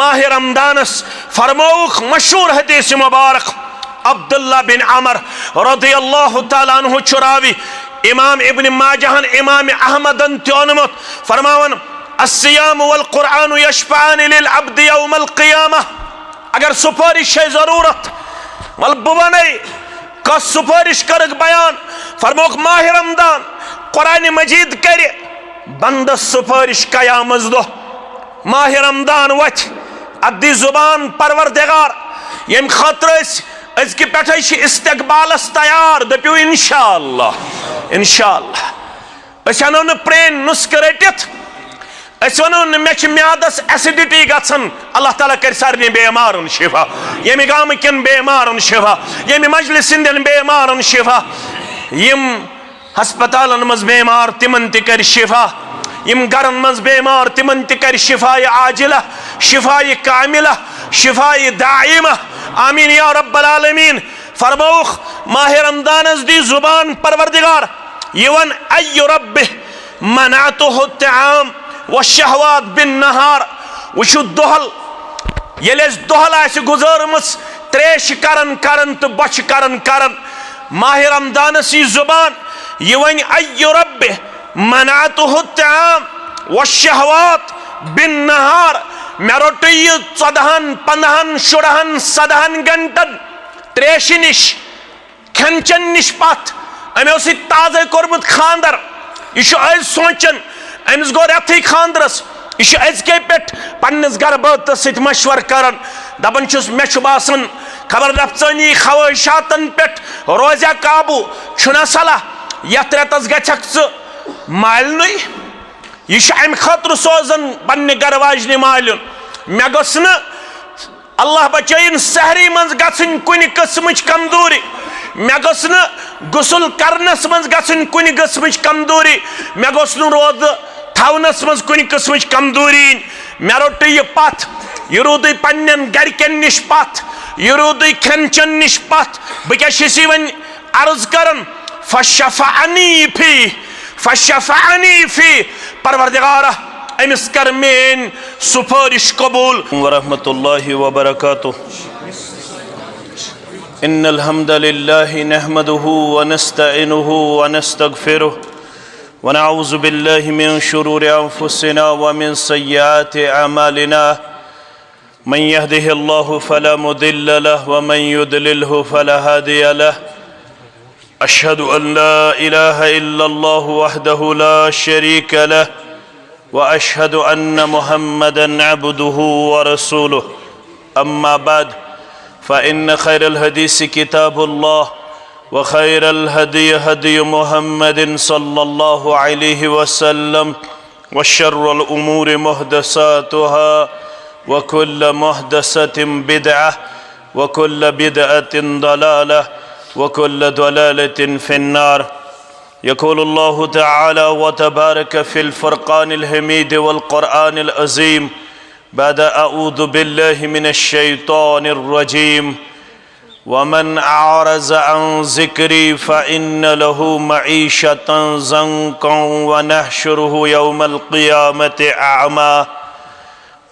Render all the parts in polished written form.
माह रमदानस फरमौख मशहूर हदीस मुबारक अब्दुल्ला बिन अमर रज़ियल्लाहु तआला अन्हु चुरावी इमाम इब्न माजहन इमाम अहमदन त्योनमत फरमावन अस्सियाम वल कुरान यशफान लिल अब्द यौमल क़ियामह। अगर सुपारिश है जरूरत वल बुवनै का सुपारिश कर बयान फरमौख माह रमदान कुरान मजीद कर बंद सुपारिश कयामत दो माह रमदान वथ अद्दी जुबान परवरदिगार यम खतर अजक पे इस्तकबालस तैयार दपो इंशाअल्लाह इंशाअल्लाह अस अनो न प्रेन नुस्ख रटित अस वनो न मे म्यादस एसिडिटी गसन अल्लाह ताला कर सारे बेमारन शिफा यम गाम कन बेमारन शिफा यम मजलिस सिंदन बेमारन शिफा यम हस्पतालन मज बेमार तिमन त कर शिफा यम गरन मज बेमार तिमन त कर शिफाए आजिला शिफाए कामिला शिफाए दाइमा आमीन या रब्बल आलमीन। फरमौख माह रमदानस दी जुबान परवरदिगार यवन अय्यु रब्बि मनातुहु तआम व शहवात बिन नहार वशु दोहल येले दोहल आस गुजरमस त्रेश करन करन तो बच करन करन माह रमदानस यह जुबान यवन अय्यु रब्बि मनातुहु तआम व शहवात बिन नहार मे रोट यह 14 15 16 17 घंटन त्रेश निश खेन निश पत अमो ताजे कोर्मुत खानदर यह अज सोचन अमिस गो रेथी खानदरस यह अजके पे पन्निस गरबात सत मशवर करन दपन मे बासन खबर रफ्तानी ख्वाहिशातन पे रोजा काबू छुना सलाह यथ रेतस गछक मालनु यह अम खतर सोजन पन्ने गर वाजन मालन मे गस न अल्लाह बचन सहरी मज गन कुन किस्म कमजोरी मे गस न गुसल करनस मज गन कुन किस्म कमजोरी मे गस न रोद थवनस मज कुन किस्म कमजोरी मे रोट यह पथ यह रूद पन्न गरकन निश पथ यह रूद खेन चन निश पथ बह क्या वन अर्ज करन फशफ़अनी फी परवरदिगार अमिस कर मेन सुपारिश कबूल वरहमतुल्लाहि व बरकातुहू। इन्नल हम्दलिल्लाहि नहमदुहु व नस्तईनुहु व नस्तगफिरुहु व नऊज़ु बिल्लाहि मिन शुरूरि अनफुसिना व मिन सय्यिआति अमालिना मन यहदिहिल्लाहु फला मुदिल्ल लहु व मन युद्लिलहु फला हादिय लहु। अशहदु अन ला इलाहा इल्लल्लाहु वहदहु ला शरीक लहु व अशहदु अन्न मुहम्मदन अब्दुहु व रसूलुहु। अम्मा बाद फ़इन्न खैरल हदीस किताबुल्लाह व खैरल हदी हदी मुहम्मदिन सल्लल्लाहु अलैहि वसल्लम व शर्रुल उमूरि मुहदसातुहा व कुल्ल मुहदसतिन बिदअह व कुल्ल बिदअतिन दलालह व कुल्ल दलालतिन फिन्नार। यक़ूलुल्लाहु तआला व तबारक फ़िल फ़ुरक़ानिल हमीद वल क़ुरआनिल अज़ीम बाद अऊज़ु बिल्लाहि मिनश शैतानिर रजीम व मन अअरज़ अन ज़िक्री फ़इन्न लहु मईशतन ज़ंक़न व नहशुरुहु यौमल क़ियामति अअमा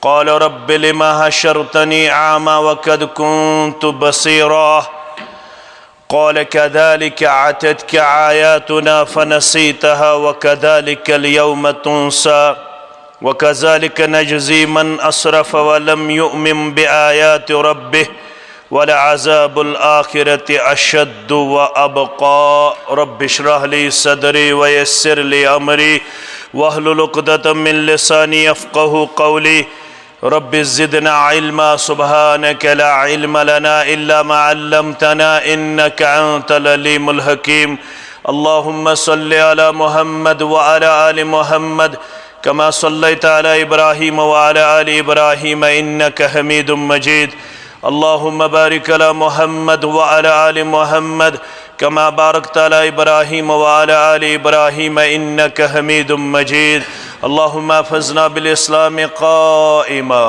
क़ाल रब्बि लिमा हशरतनी अअमा व क़द कुन्तु बसीरा क़ाल कज़ालिक अततक आयातुना फ़नसीतहा व कज़ालिकल यौम तुनसा व कज़ालिक नजज़ी मन असरफ़ व लम युमिन बिआयाति रब्बिह व लअज़ाबुल आखिरति अशद्दु व अबक़ा। रब्बि इश्रह ली सदरी व यस्सिर ली अमरी वहलुल उक़दतम मिन लिसानी यफ़क़हू क़ौली। रब्बि ज़िदना इल्मा सुब्हानक ला इल्म लना इल्ला मा अल्लमतना इन्नका अंतल अलीमुल हकीम। अल्लाहुम्मा सल्लि अला मुहम्मद व अला आलि मुहम्मद कमा सल्लैता अला इब्राहीम व अला आलि इब्राहीम इन्नका हमीदुम मजीद। अल्लाहुम्मा बारिक अला मुहम्मद व अला आलि मुहम्मद कमा बारकता अला इब्राहीम व अला आलि इब्राहीम इन्नका हमीदुम मजीद। अल्लाहुम्मा अफ़ज़ना बिल इस्लाम क़ाइमा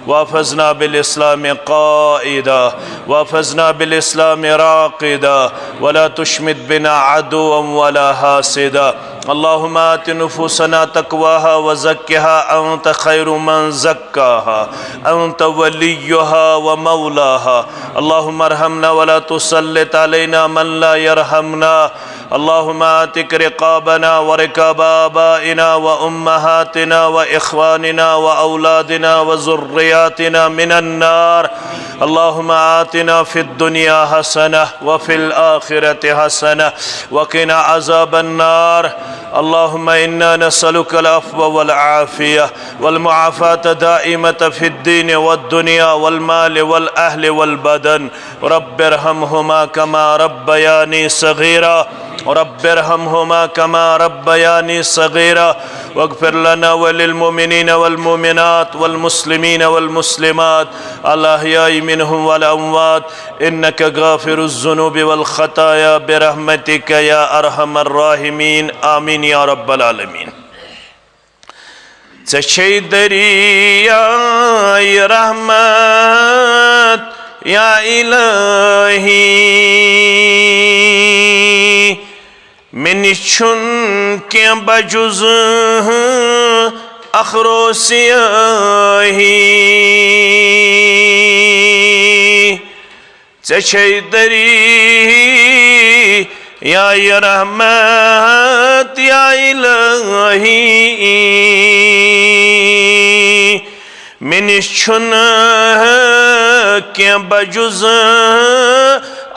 वफ़ज़ना बिल इस्लाम क़ाइदा वफ़ज़ना बिल इस्लाम राक़िदा वला तुशमित बिना अदुव्वन वला हासिदा। अल्लाहुम्मा आति नुफूसना तक़वाहा व ज़क्किहा अंत खैरु मन ज़क्काहा अंत वलियुहा व मौलाहा। अल्लाहुम्मा अरहमना वला तुसल्लित अलैना मन ला यरहमना। अल्लाहुम्मा आतिक रिक़ाबना व रिक़ाब आबाइना व उम्महातिना व इख़वानिना व औलादिना व ज़ुर्रियातिना मिनन नार। अल्लाहुम्मा आतिना फ़िद दुनिया हसना व फ़िल आखिरति हसना व क़िना अज़ाबन नार। अल्लाहुम्मा इन्ना नसअलुकल अफ़्व वल आफ़िया वल मुआफ़ात दाइमत फ़िद्दीन वद्दुनिया वल माल वल अहल वल बदन। रब्बिरहमहुमा कमा रब्बयानी सग़ीरा रब्बिरहमहुमा कमा रब्बयानी सग़ीरा वग़फ़िर लना वलिल मुमिनीन वल मुमिनात वल मुस्लिमीन वल मुस्लिमात अल अहयाइ मिनहुम वल अमवात इन्नका गाफ़िरुज़ ज़ुनूबि वल ख़ताया बिरहमतिका या अरहमर राहिमीन। आमीन या रब्बल आलमीन। ज़े दरियाए रहमत या इलाही मिन छुन के बजुज़ अख़रो सियाही। ज़े दरियाए रहमत या इलाही मिन छुन के बजुज़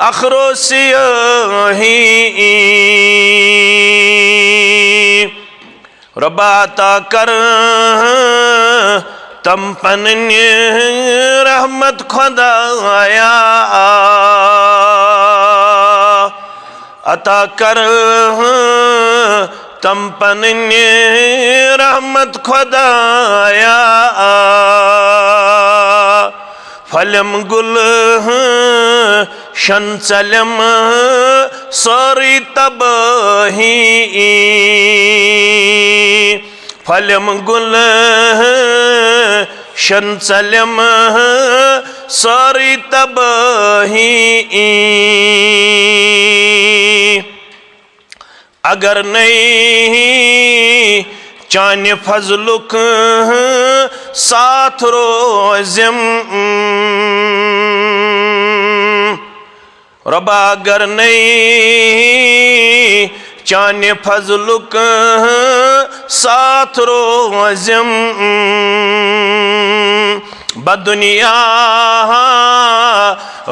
अख़रो सियाही। रब्बा अता कर तम पन्ने रहमत खुदाया अता कर तम पन्ने रहमत खुदाया। फलम गुल शंचलम सारी तबाही फलम गुल शंचलम सारी तबाही। अगर नहीं चान फजलुक साथ रोज़म रब्बा अगर नहीं चान फजलुक साथ रोज़म बदुनिया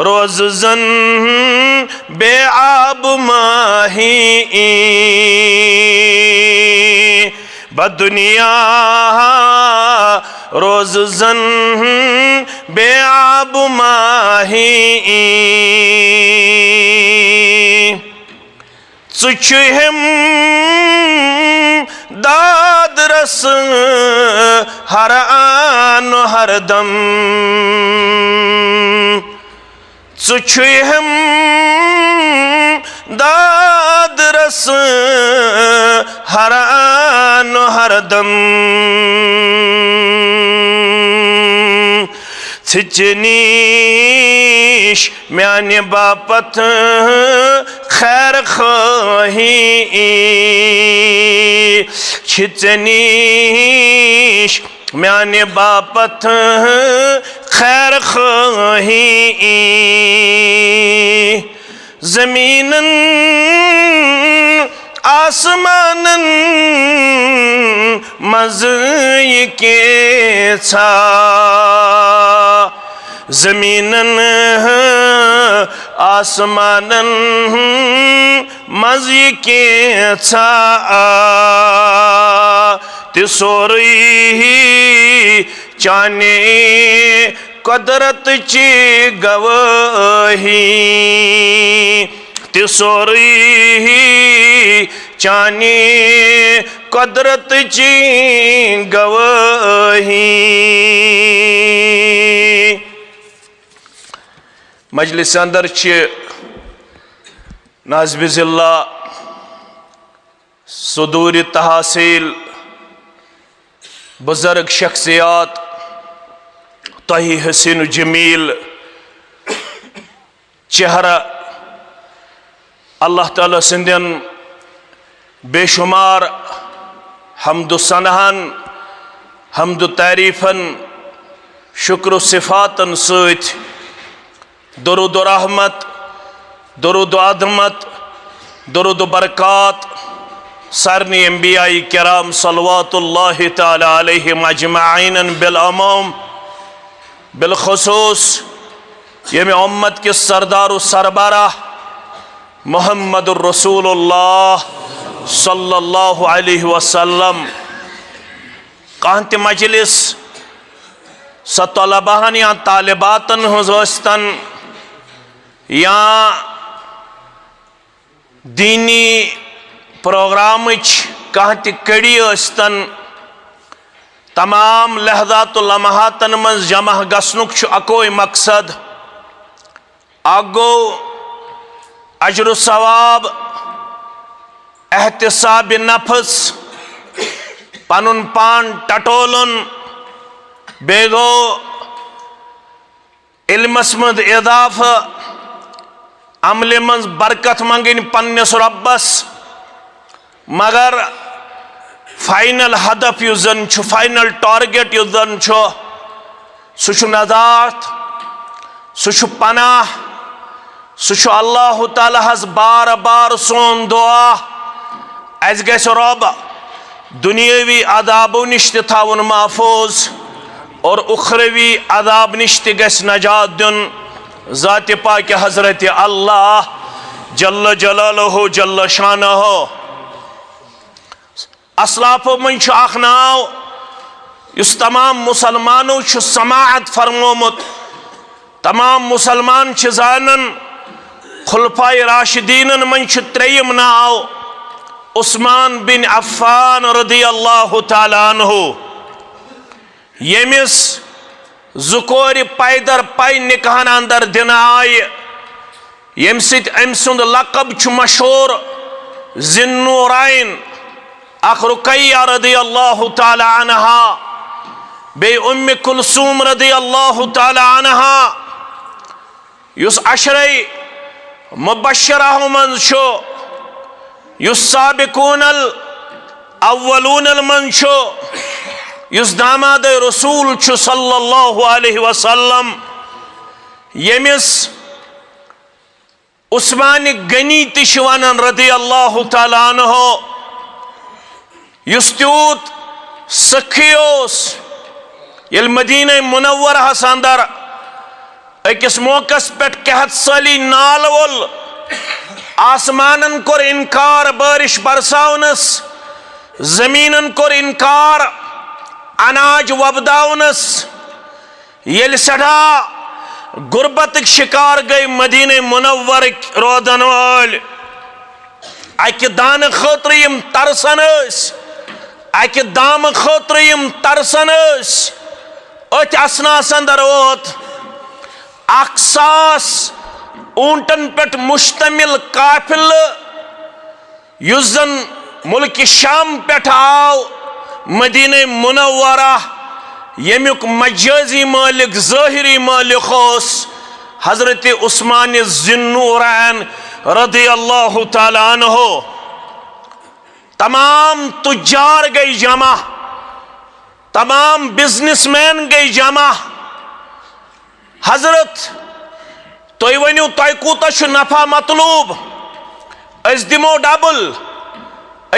रोज़ जन बेआब माही बदुनिया रोज़ जन बेआब माही। चुचुहम दाद रस हर आन हर दम चुचुहम दाद रस हर आन हर दम थिचनीश म्याने बापत खैर खाही छिचनीश म्याने बापत खैर खाही। ज़मीनन आसमानन मज़े के छा ज़मीनन आसमानन मज़े के छा तिसोरी चाने कुदरत ची गवाही तिसोरी चाने कुदरत ची गवाही। मजलिस अंदर नाज़िम ज़िल्ला सुदूर तहसील बुज़र्ग शख्सियात तही हसीन जमील चेहरा अल्लाह ताला सिंदन बेशुमार हम्दु सनहन हम्दु तारीफन शुक्र सिफातन सत दरुद रहमत दरुद अदमत दरुद बरकात सरनी अंबियाई किराम सल्लल्लाहु तआला अलैहिम अजमाइन बिल अमूम बिल खुसूस यम उम्मत के सरदार सरबराह मुहम्मदुर रसूलुल्लाह सल्लल्लाहु अलैहि वसल्लम कांत मजलिस स तलबाहन या तालिबातन हुजस्तन या दीनी प्रोग्राम कह कड़ी यस्तन तमाम लहजात लम्हातन मज जमा गसनुक अकोई मकसद आगो अजर सवाब एहतिसाब नफस पनुन पान टटोलन बेगो इल्मस मज इजाफ अमल मज बरकत मंगन पन्नस रब्बस मगर फाइनल हदफ युस जन फाइनल टारगेट युस जन सह नजात सह पनाह सह अल्लाह ताला हस बार बार सोन दुआ अस गस रब दुनियावी अदाबो निश थवन महफूज और उखरवी अदाब निश गस नजात दिन ज़ात पाक हजरत अल्लाह जल्ल जलालहु जल्ल शानहु असलाफो मन अख नाव इस तमाम मुसलमानों समाअत फरमोमुत तमाम मुसलमान जानन खुलफाए राशिदीन मन त्रेयम नाव उस्मान बिन अफ़्फ़ान रज़ियल्लाहु तआला अन्हु यमिस ज़ुकोर पैदर पै निकाहन अंदर दिन आय यम सित अम सुंद लक़ब मशहूर ज़िन्नूरैन अख रुकैया रज़ियल्लाहु तआला अन्हा बे उम्मे कुलसूम रज़ियल्लाहु तआला अन्हा युस अशरे मुबश्शरह मन छो युस साबिकूनल अव्वलूनल मन छो युस दामाद रसूल छु सल्लल्लाहु अलैहि वसल्लम यमिस उस्मान गनी तिश वनन रज़ियल्लाहु तआला अन्हु युस त्यूत सखियोस येल मदीना मुनव्वरहस अंदर अकिस मौकस पे कहत साली नाल वोल आसमानन कोर इनकार बारिश बरसाउनस जमीनन कोर इनकार अनाज वबदाउनस येल सड़ा गुर्बत शिकार गई मदीने मुनव्वर रोदन वाल अकि दान खतर यम तरसन अकि दाम खतर यम तरसन अत असनास अंदर वोत 1,000 ऊंटन पे मुश्तमिल काफिल युस जन मुल्क शाम पे आओ मदीने मुनव्वरा यमुक मजाजी मालिक ज़ाहिरी मालिक होस हजरत उस्मान ज़िन्नूरैन रज़ियल्लाहु तआला अन्हु तमाम तुज्जार गई जमा तमाम बिजनेसमैन गई जमा हजरत तुम वनु तुम कूता नफा मतलूब अस दिमो डबल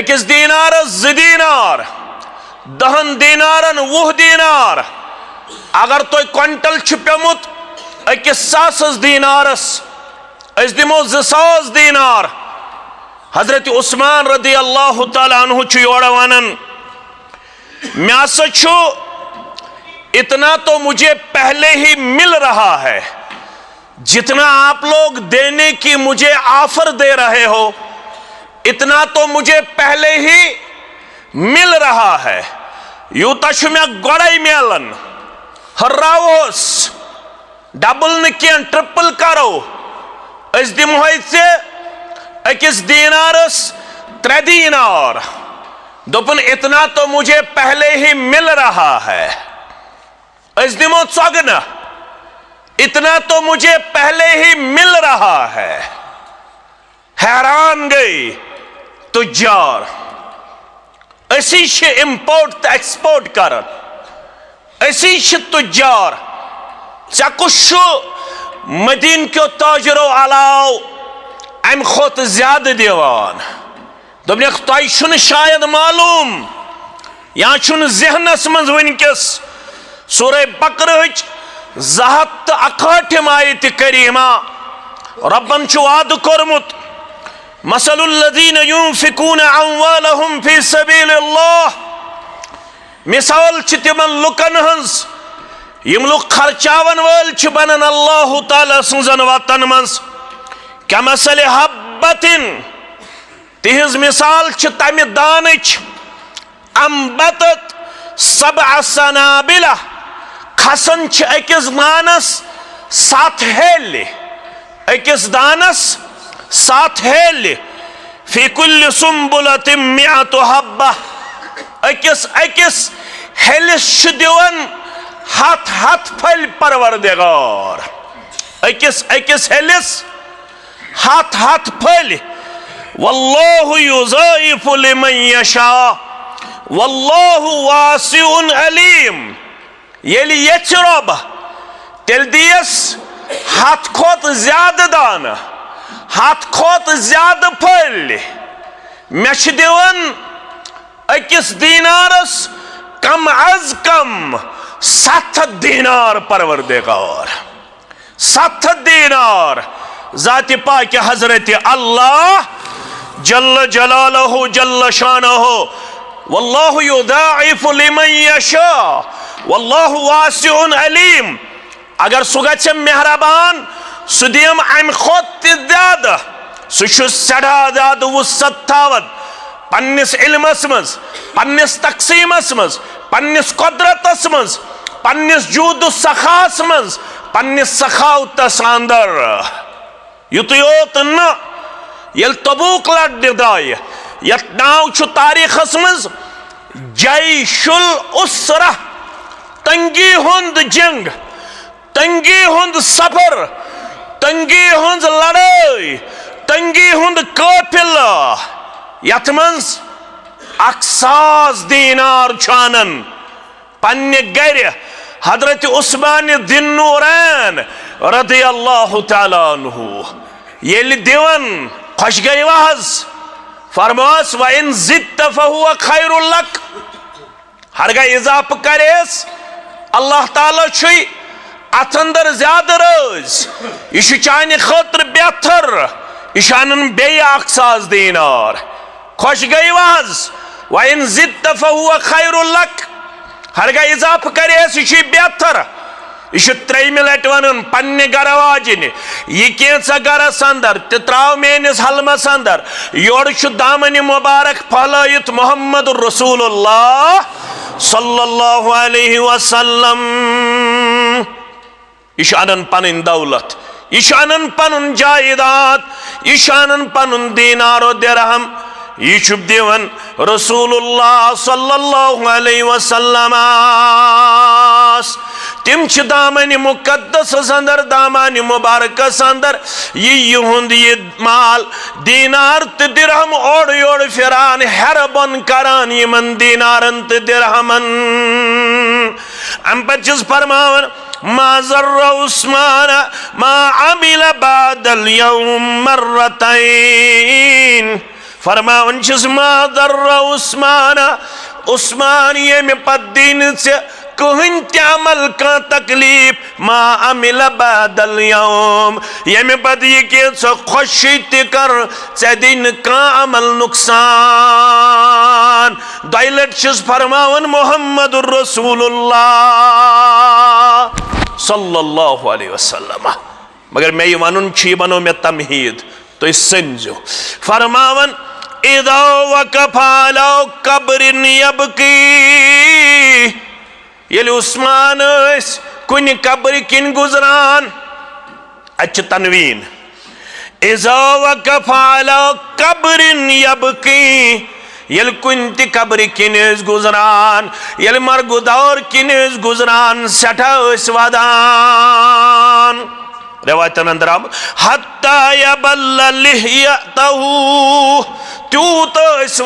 अकिस दीनारस 2 दीनार 10 दीनारन 20 दीनार अगर तुम क्विंटल पेमुत अकिस 100 दीनारस अस दिमो 200 दीनार हजरत उस्मान रज़ियल्लाहु तआला अन्हु योड़ वनन मैं इतना तो मुझे पहले ही मिल रहा है जितना आप लोग देने की मुझे ऑफर दे रहे हो इतना तो मुझे पहले ही मिल रहा है यूता मैं गोड़ाई मिलन हर्रावोस डबल न ट्रिपल करो अस दिमो से अकिस दीनारस 3 दीनार दोपन इतना तो मुझे पहले ही मिल रहा है अस दिमो चौगन इतना तो मुझे पहले ही मिल रहा है। हैरान गई तुजार असी इम्पोर्ट तो एक्सपोर्ट कर तुजार कुछ मदीन क्यों ताजरो अलाव अम खुद ज्यादा दिवान दोपन तुम शायद मालूम या जहनस मज वनकस सूरह बकरह 261 आयत करीमा रब्बन वाद कोरमुत मसलुल्लज़ीन युनफ़िकून अम्वालहुम फ़ी सबीलिल्लाह मिसाल तिमन लुकन हंस यम लुक खर्चावन वल बनन अल्लाह ताला सुजन वतन मज कमसल हब्बतिन तिहिज मिसाल तमि दानच अम्बतत सबअ सनाबिला खसन अकिस दानस 7 हेल्ले अकिस दानस 7 हेल्ले फी कुल्लि सुम्बुलतिन मिअतु हब्बा अकिस हेलिस दिवन हथ फल परवरदिगार अकिस हेलिस हथ फल वल्लाहु युज़ाइफु लिमन यशा वल्लाहु वासिउन अलीम येलि यच रब तेल दियस हथ खोत ज्यादा दान हथ खोत ज्यादा फल मे दिवन अकिस दीनारस कम अज कम 7 दीनार परवरदिगार 7 दीनार ज़ात पाक हजरत अल्लाह जल्ल जलालहु जल्ल शानहु वल्लाहु युज़ाइफु लिमन यशा वल्लाहु वासिउन अलीम अगर सह गछे मेहरबान सह दियम अमि खोत ज्यादा सह सड़ा ज्यादा वुसत थावन पन्निस इल्मस मज पन्निस तकसीमस मज पन्निस कुदरतस मज पन्निस जूद सखास मज पन्निस सखावतस अंदर युत योत न यल तबूक लड़ने दाय यत नाव छु तारीखस मज जैशुल उसरा तंगी हुंद जंग तंगी हुंद सफर तंगी हुंद लड़ाई तंगी हुंद काफिला यत मज 100 दीनार छानन पन्ने गर हजरत उस्मान दिन्नूरैन रज़ियल्लाहु ताला अन्हु येलि दिवन खुश गई वहज फरमास व इन ज़िद्त फहुव खैरुल लक हरगा इजाफ करेस अल्लाह ताला छु अथ अंदर ज्यादा रोज यह चाने खतर बेहतर यहानन बे 100 दीनार खुश गई वहज व इन ज़िद्त फहुव खैरुल लक हरगा इजाफ करेस यह बेहतर यह 3 लट वन पन्ने गर वाजिन यह कैसा गरस अंदर त्राव मेनिस हलमस अंदर योर दामन मुबारक फलयित मोहम्मद रसूलुल्लाह सल्लल्लाहु अलैहि वसल्लम यह अनन पन दौलत यह अनन पन जायदाद यह अनन पन दीनारो दिरहम यह दिवन रसूलुल्लाह सल्लल्लाहु अलैहि वसल्लम तिम दामन मुकद्दस अंदर दामन मुबारक अंदर युंद यह माल दीनार तो दिरहम ओड़ योड़ फिरान हेर बन करान यमन दीनारन तो दिरहमन अम पचस फरमावन मा ज़र्रा उस्मान मा अमिल बादल यौम मर्रतैन फरमावन मा ज़र्रा उस्मान ये में पद्दीन से कहन अमल का तकलीफ मा अमिल बादल यौम ये में पद ये के खुशी कर दिन का अमल नुकसान दैलट फरमावन मोहम्मद रसूलुल्लाह सल्लल्लाहु अलैहि वसल्लम मगर मैं ये वनुन बनो में तमहीद तो सनजो फरमावन इदा वकफालो कब्रिन यबकी येल उस्मान कुन कब्र किन गुजरान अच्छ तनवीन इजा वकफालो कब्रिन यबकी येल कुन ति कब्र किन गुजरान येल मरगुदौर किन गुजरान सठा वदान रिवायतन अंदर आम हत्ता यबल्ल लिह्यतहु त्यूत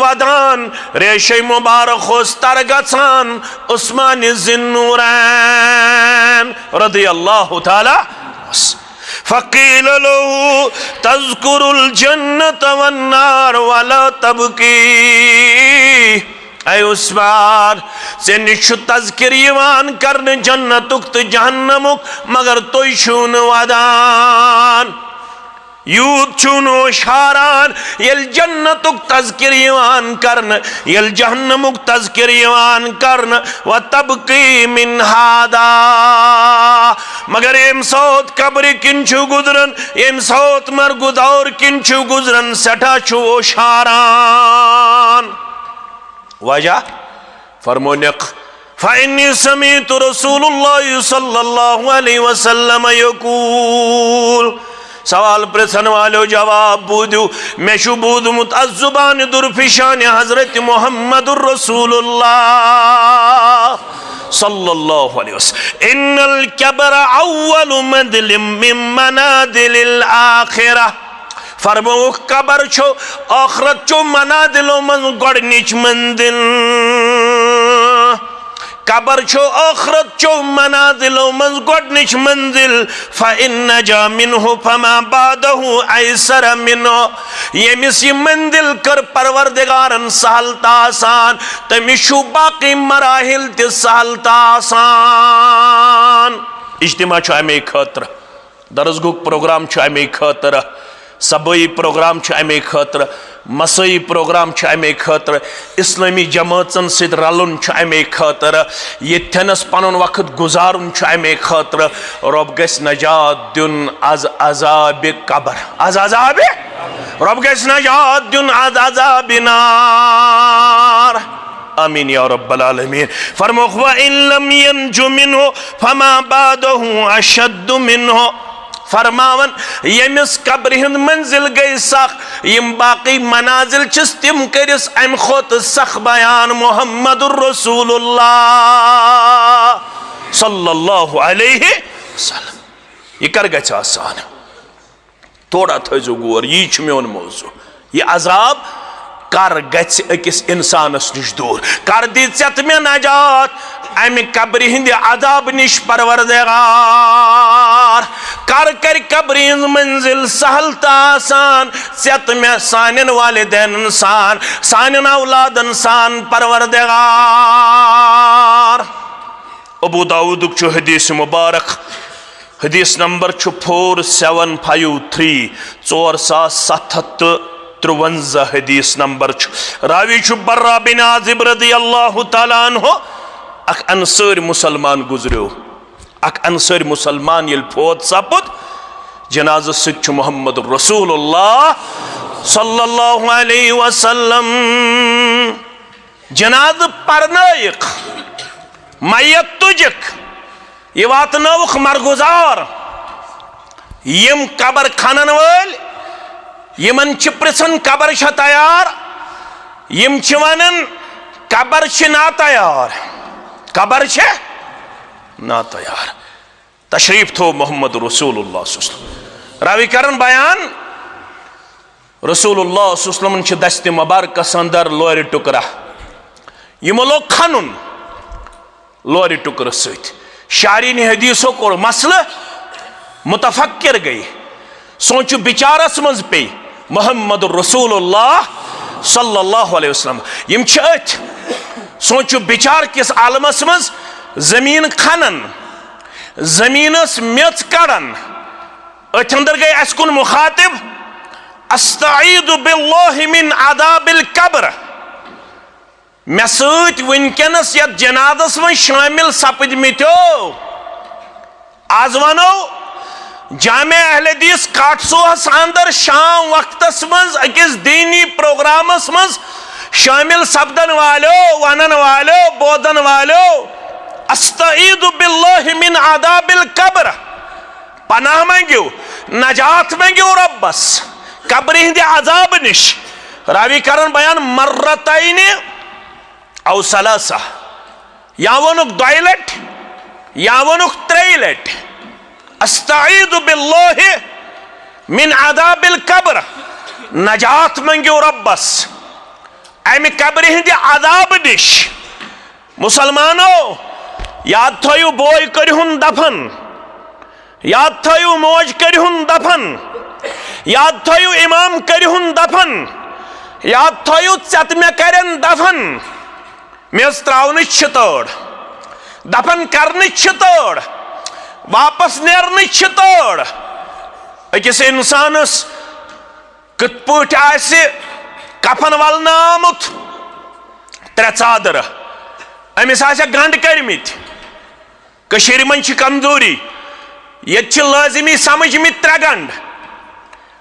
वदान रेशे मुबारक तर गसान उस्मान ज़िन्नूरैन रज़ियल्लाहु ताला फ़क़ील लहु तज़कुरुल जन्नत वन्नार वला तबकी ऐ उस्मान से निश्चु तज़किर यवान करने जन्नतुक तो जहन्नमुक मगर तोय छून वदान यूत छूनो शारान यल जन्नतुक तज़किर यवान करने यल जहन्नमुक तज़किर यवान करने व तबकी मिन हादा मगर एम सौत कब्र किंचु गुजरन एम सौत मरगुदौर किंचु गुजरन सटा छो शारान वजह फरमोनिक फ़इन्नी समीअतु रसूलुल्लाह सल्लल्लाहु अलैहि वसल्लम यक़ूल सवाल प्रश्न वालो जवाब बूदू मैं शुबूद मुतअज़्ज़ुबान दुरफिशान हज़रत मुहम्मदुर रसूलुल्लाह सल्लल्लाहु अलैहि वसल्लम इन्नल कब्र अव्वलु मंज़िलिम मिन मनाज़िलिल आखिरह फरमो कबर छो आखरत चो मनादिलो मन गोडनिच मंदिल कबर छो आखरत चो मनादिलो मन गोडनिच मंदिल फ़इन नजा मिन्हु फमा बादहु ऐसर मिन्हु यमिस ये मंदिल कर परवरदिगारन सहलता आसान तमिशु बाकी मराहिल ते सहलता आसान इज्तिमा छो अमे खतर दरसगुक प्रोग्राम छो अमे खतर सबई प्रोग्राम अमे खतर मसई प्रोग्राम अमे खतर इस्लामी जमातन सत रलुन अमे खतर यथनस पन वक्त गुजारुन अमे खतर रब गस नजात दिन अज अजाब कबर अज अजाब रब गस नजात दिन अज अजाब नार आमीन या रब्बल आलमीन फरमो व इन लम यंजु मिन्हु फमा बादहु अशद्दु मिन्हु फरमावन यमिस कब्र हिंद मंजिल गई सख यम बाकी मनाजिल चिस तिम करिस अम खोत सख बयान मुहम्मदुर रसूलुल्लाह सल्लल्लाहु अलैहि वसल्लम ये कर गछ आसान थोड़ा थजो गोर ये छ मेन मौजू ये अजाब कर गछ अकिस इंसानस निश दूर कर दी चत में नजात अमि कब्र हिंद अजाब निश परवरदिगार कर कर कब्र हिंद मंजिल सहलता आसान चत में सानन वालिदैन सान सानन औलादन सान परवरदिगार अबू दाऊद छु हदीस मुबारक हदीस नंबर 4753 4753 हदीस नंबर रावी छु बर्रा बिन आज़िब रज़ियल्लाहु ताला अन्हु अख अंसार मुसलमान गुजरो अख अंसार मुसलमान ये फोत सपुद जनाज़ सिख मुहम्मद रसूलुल्लाह सल्लल्लाहु अलैहि वसल्लम जनाज़ परनाइक मैयत तुजक ये वातनौख मरगुजार यम कबर खनन वल यमन छ प्रसन कबर छ तैयार यम छ वनन कबर छ ना तैयार कबर छ ना तैयार तशरीफ थो मोहम्मद रसूलुल्लाह रावी करन बयान रसूलुल्लाह छ दस्त मुबारकस अंदर लोर टुकरा यमो लोग खनुन लोर टुकर सत शारीन हदीसो को मसल मुतफक्र गई सोचु बिचारस मज पे मोहम्मद रसूलुल्लाह सल्लल्लाहु अलैहि वसल्लम यम छ अथ सोचु बिचार किस आलमस मज जमीन खनन जमीनस मेच कड़न अथ अंदर गई अस्कुन मुखातिब अस्तईदु बिल्लाहि मिन अदाबिल कब्र मे सत वनकस ये जनादस में शामिल सपदमितो आज वनो जामे अहले हदीस काटसोहस अंदर शाम वक्तस मज अकिस दीनी प्रोग्रामस मज शामिल सपदन वालो वनन वालो बोदन वालो अस्तईदु बिल्लाहि मिन अदाबिल कब्र पनाह मंगो नजात मंगो रब्बस कब्र हिंद अजाब निश रावी करन बयान मर्रतैन औ सलासा या वनुक 2 लट या वनुक 3 लट अस्तईदु बिल्लाहि मिन अदाबिल कब्र, नजात मंगो रब्बस अमि कब्र हिंद अदाब निश। मुसलमानो याद थो बोय करहुन दफन, याद थो मोज करहुन दफन, याद थो इमाम करहुन दफन, याद थो चतमे करन दफन। मे त्रावन तौर, दफन करन तौर, वापस नेरन तौर। अकिस इंसानस कत पट कफन वलन आमुत, त्रे चादर अमिस गंड करमित। कशीर मन कमजोरी, ये लाजिमी समझमित त्रे गंड।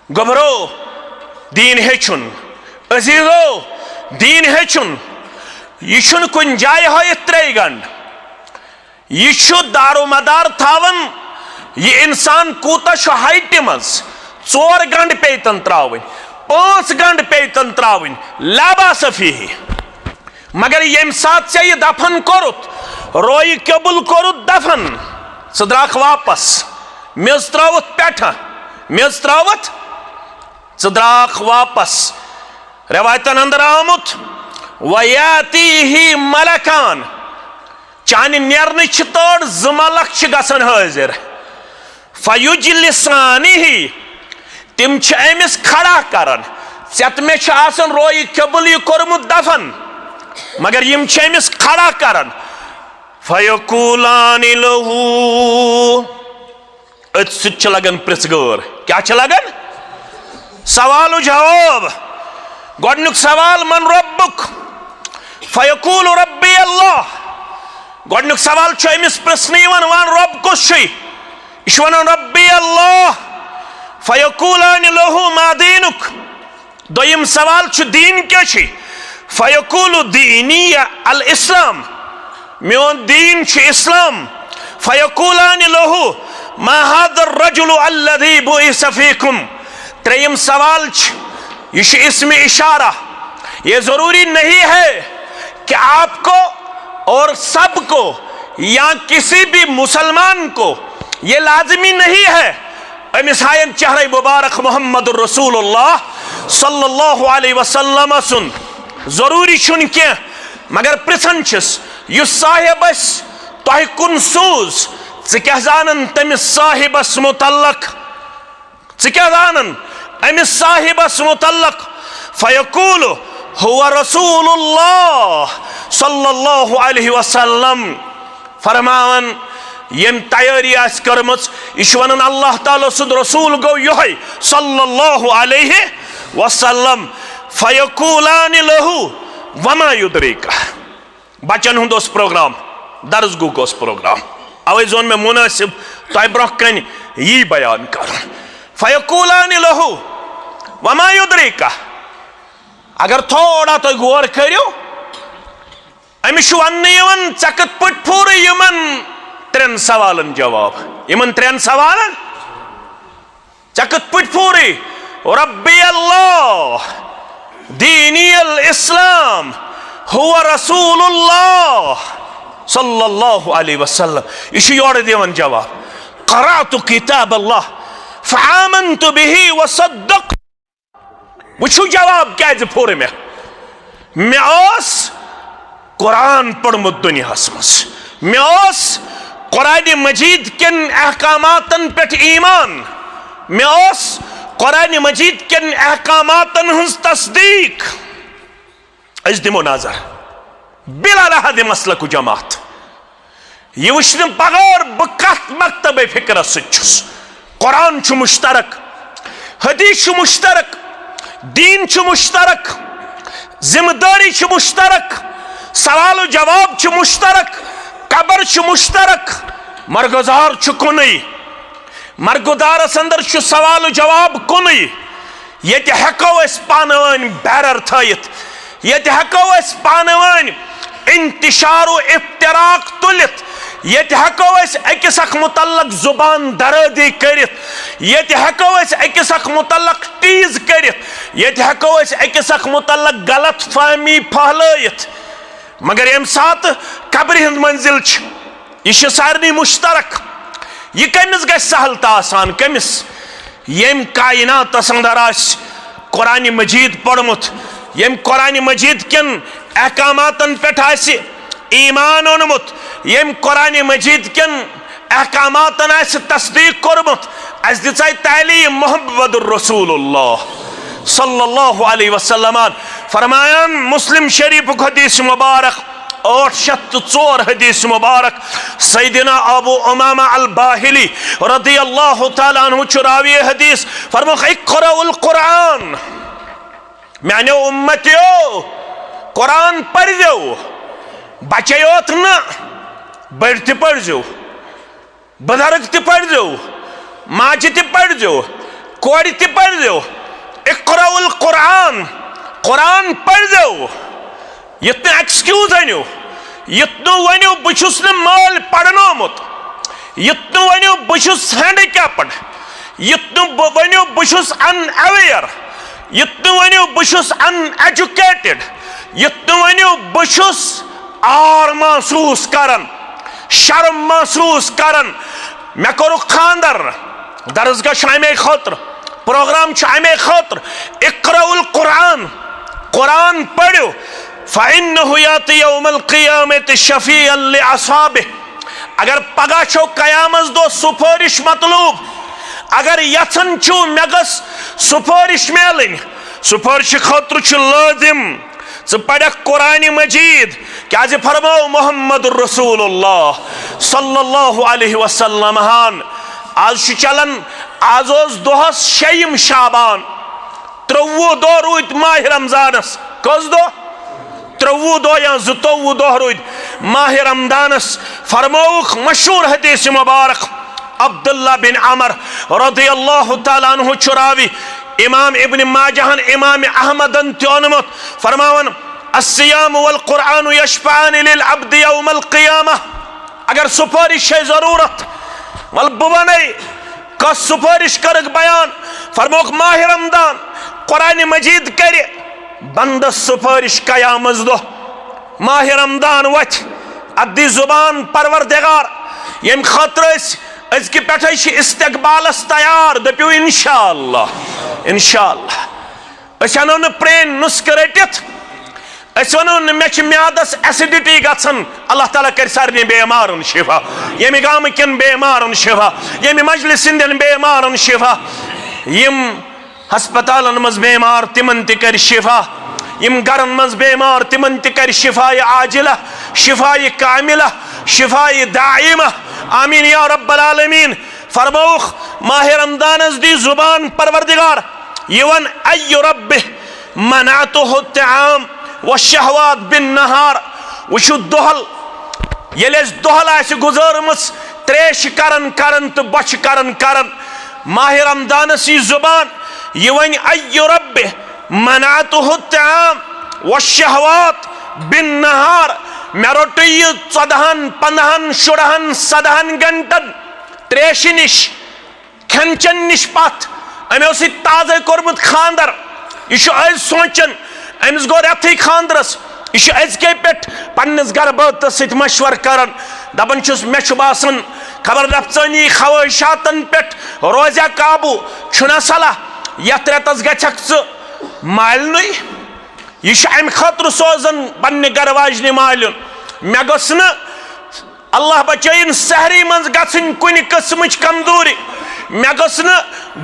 गोबरो दीन हेचुन, अजीजो दीन हेचुन, यह कुन जाय हयत त्रे गंड। यह दारो मदार थावन यह इंसान कूता हाइट मज 4 गंड पेतन त्रावन, 5 गंड पेतन त्रावन, लाबा सफी। मगर यम सात से यह दफन कोरुत, रोई कबुल कोरुत दफन, सह द्राख वापस। मेज त्रावत पेठ, मेज त्रावत सह द्राख वापस। रवायतन अंदर आमुत वयातीही मलकान, चान नेरन तौर 2 मलक गसन हाजिर। फयुजलिसानिही, तिम अमिस खड़ा करन। चतमे आसन रोई कबुल यह कोरमुत दफन, मगर यम अमिस खड़ा करन। फयकूलानि लहू, अत सत लगन पृथगोर, क्या लगन? सवाल जवाब। गोडनुक सवाल मन रब्बुक, फयकूल रब्बी अल्लाह। गोडनुक सवाल अमिस पृथ्न वन रब कुछ, यह वन रब्बी अल्लाह। फयकूलानि लहू मा दीनुक, दोयम सवाल दीन क्या? फयकूल दीनी अल इस्लाम, मेन दीन इस्लाम। फयकूलानि लहू मा हादर रजुल अल्लज़ी बुइस फीकुम। त्रेयम सवाल यह इसमें इशारा, यह जरूरी नहीं है कि आपको और सबको या किसी भी मुसलमान को यह लाजमी नहीं है अमिस हायन चेहरे मुबारक मोहम्मद रसूलुल्लाह सल्लल्लाहु अलैहि वसल्लम सुन। जरूरी छुन क्या, मगर पृथन युस साहिबस तह कुन सूज, क्या जानन तमिस साहिबस मुतल्लक, क्या जानन अमिस साहिबस मुतल्लक। फयकूल हुवा रसूलुल्लाह सल्लल्लाहु अलैहि वसल्लम। फरमान यम तैयारी कर्मच, यह वन अल्लाह ताला सुद रसूल गो यह सल्लल्लाहु अलैहि वसल्लम। फयकूलानि लहू वमा युदरिका। बचन हुंद प्रोग्राम, दर्ज गो प्रोग्राम, अवे जोन में मुनासिब तह ब्रोह कन यी बयान कर। फयकूलानि लहू वमा युदरिका। अगर थोड़ा तो गौर करो, अमिस वन च कत पट पूर यमन 3 सवालन जवाब। यमन 3 सवालन च कत पट पूरी रब्बी अल्लाह, दीनी अल इस्लाम, हुवा रसूलुल्लाह सल्लल्लाहु अलैहि वसल्लम। यह योर दिवन जवाब। क़राअतु किताब अल्लाह फ़आमन्तु बिही वसद्दक़्तु। वुचु जवाब क्या पूरे में कुरान पढ़मुत दुनियास मज, मे कुरान मजीद किन अहकामातन पे ईमान, मे कुरान मजीद किन अहकामातन हंस तस्दीक। अस दिमो नजर बिला रहद मसलक जमात। यह वुचन बगैर बह कत मकतब फिक्र सुस। कुरान मुश्तरक, हदीस मुश्तरक, दीन मुश्तरक, जिम्मेदारी मुश्तरक, सवाल जवाब मुश्तरक, कबर मुश्तरक, मरगुजार कुन। मरगुदारस अंदर सवाल जवाब कुन। ये हेको पान वन बैरर थयत, ये हेको पान वन इंतशार इफ्तराक तुलित, ये हेको अकिस अख मुतल्लक जुबान दरदी करित, ये हेको अकिस अख मुतल्लक टीज करित, ये हेको अकिस अख मुतल्लक गलत फहमी फहलयत। मगर यम सात कब्र हिंद मंजिल यह सारनी मुश्तरक, यह कमिस गए सहल तो आसान कमिस यम कायनात अंदर कुरान मजीद पढ़मुत यम कुरान मजीद किन अहकामातन पे ईमान ओनमुत यम कुरान मजीद किन अहकामातन तस्दीक कोरमुत अस दिचाई तालीम मुहम्मदुर रसूलुल्लाह सल्लल्लाहु अलैहि वसल्लम फरमायान मुस्लिम शरीफ हदीस मुबारक 804 हदीस मुबारक सैयदना अबू उमामा अल बाहिली रदियल्लाहु ताला अन्हु चुरावी हदीस फरमा इक़राउल कुरान मैंने उम्मतियो कुरान पढ़ो बच्चोत न बड़ त पढ़ो बुजुर्ग त पढ़ो माज त पढ़ो कोर त पढ़ो इक़राउल कुरान कुरान पढ़ो युत एक्सक्यूज अनो युत वनो बहुस माल पढ़नोमुत युत वनो बहुस हैंडिकैप्ड युत वनो बहुस अनअवेयर युत वनो बहुस अनएजुकेटेड युत वनो बहुस आर महसूस करन शर्म महसूस करन मे कोर खानदर दरसगाह शामे खतर प्रोग्राम शामे खतर इक़राउल कुरान कुरान पढ़ो फ़इन्नहु याति यौमल क़ियामति शफ़ीअन लिअस्हाबिह अगर पगह छो क़यामत दो सुफारिश मतलूब अगर यथन छु मे गस सुफारिश मेलन सुफारिश खतर छु लाजिम ज पढ़ कुरान मजीद क्या फरमाओ मुहम्मदुर रसूलुल्लाह सल्लल्लाहु अलैहि वसल्लम आज चलन आज दोहस 6 शाबान 23 दो रूद माह रमजानस कस दो 23 दो या 22 दो रूद माह रमजानस फरमाउख मशहूर हदीस मुबारक अब्दुल्ला बिन अमर रदियल्लाहु ताला अन्हु चुरावी इमाम इब्न माजहन इमाम अहमदन त्योनमत फरमावन अस्सियाम वल कुरान यशफान लिल अब्द यौमल क़ियामह अगर सुफारिश है जरूरत वल बने का सुफारिश कर बयान फरमोक माह रमदान कुरान मजीद कर बंद सुफारिश कयामत दो माह रमदान वथ अद्दी जुबान परवरदिगार यम खतर अजक पे इस्तकबालस तैयार दपो इंशाअल्लाह इंशाअल्लाह अस अनो न प्रेन नुस्ख रटित अस वनो न मे म्यादस एसिडिटी गछन अल्लाह ताला कर सारे बेमारन शिफा यम गाम किन बेमारन शिफा यम मजलिस दिन बेमारन शिफा यम हस्पतालन मज बेमार तिमन त कर शिफा यम गरन मज बेमार तिमन त कर शिफाए आजिला शिफाए कामिला शिफाए दाइमा आमीन या रब्बल आलमीन फरमाउख माह रमदान दी जुबान परवरदिगार यवन अय्यु रब्बिह मनातुहु तआम व शहवात बिन नहार वशु दोहल ये दोहल आस गुजरमस त्रेश करन करन तो बच करन करन माह रमदान सी जुबान ये वन अय्यु रब्बिह मनातुहु तआम व शहवात बिन नहार मे रोट यह 14 15 16 17 घंटन त्रेश निश खेन निश पत अमो सी ताजे कोरमुत खानदर यह सोचन अमिस गो रेथी खानदरस यह अजके पे पन्निस गरबात सत मशवर करन दपन मे बासन खबर रफ्तानी ख्वाहिशातन पे रोजा काबू छुना सलाह यथ रेतस गछक मालन यह अम खतर सोजन पन्ने गर वाजन मालन मे गस न अल्लाह बचन सहरी मज गन कुन किस्म कमजोरी मे गस न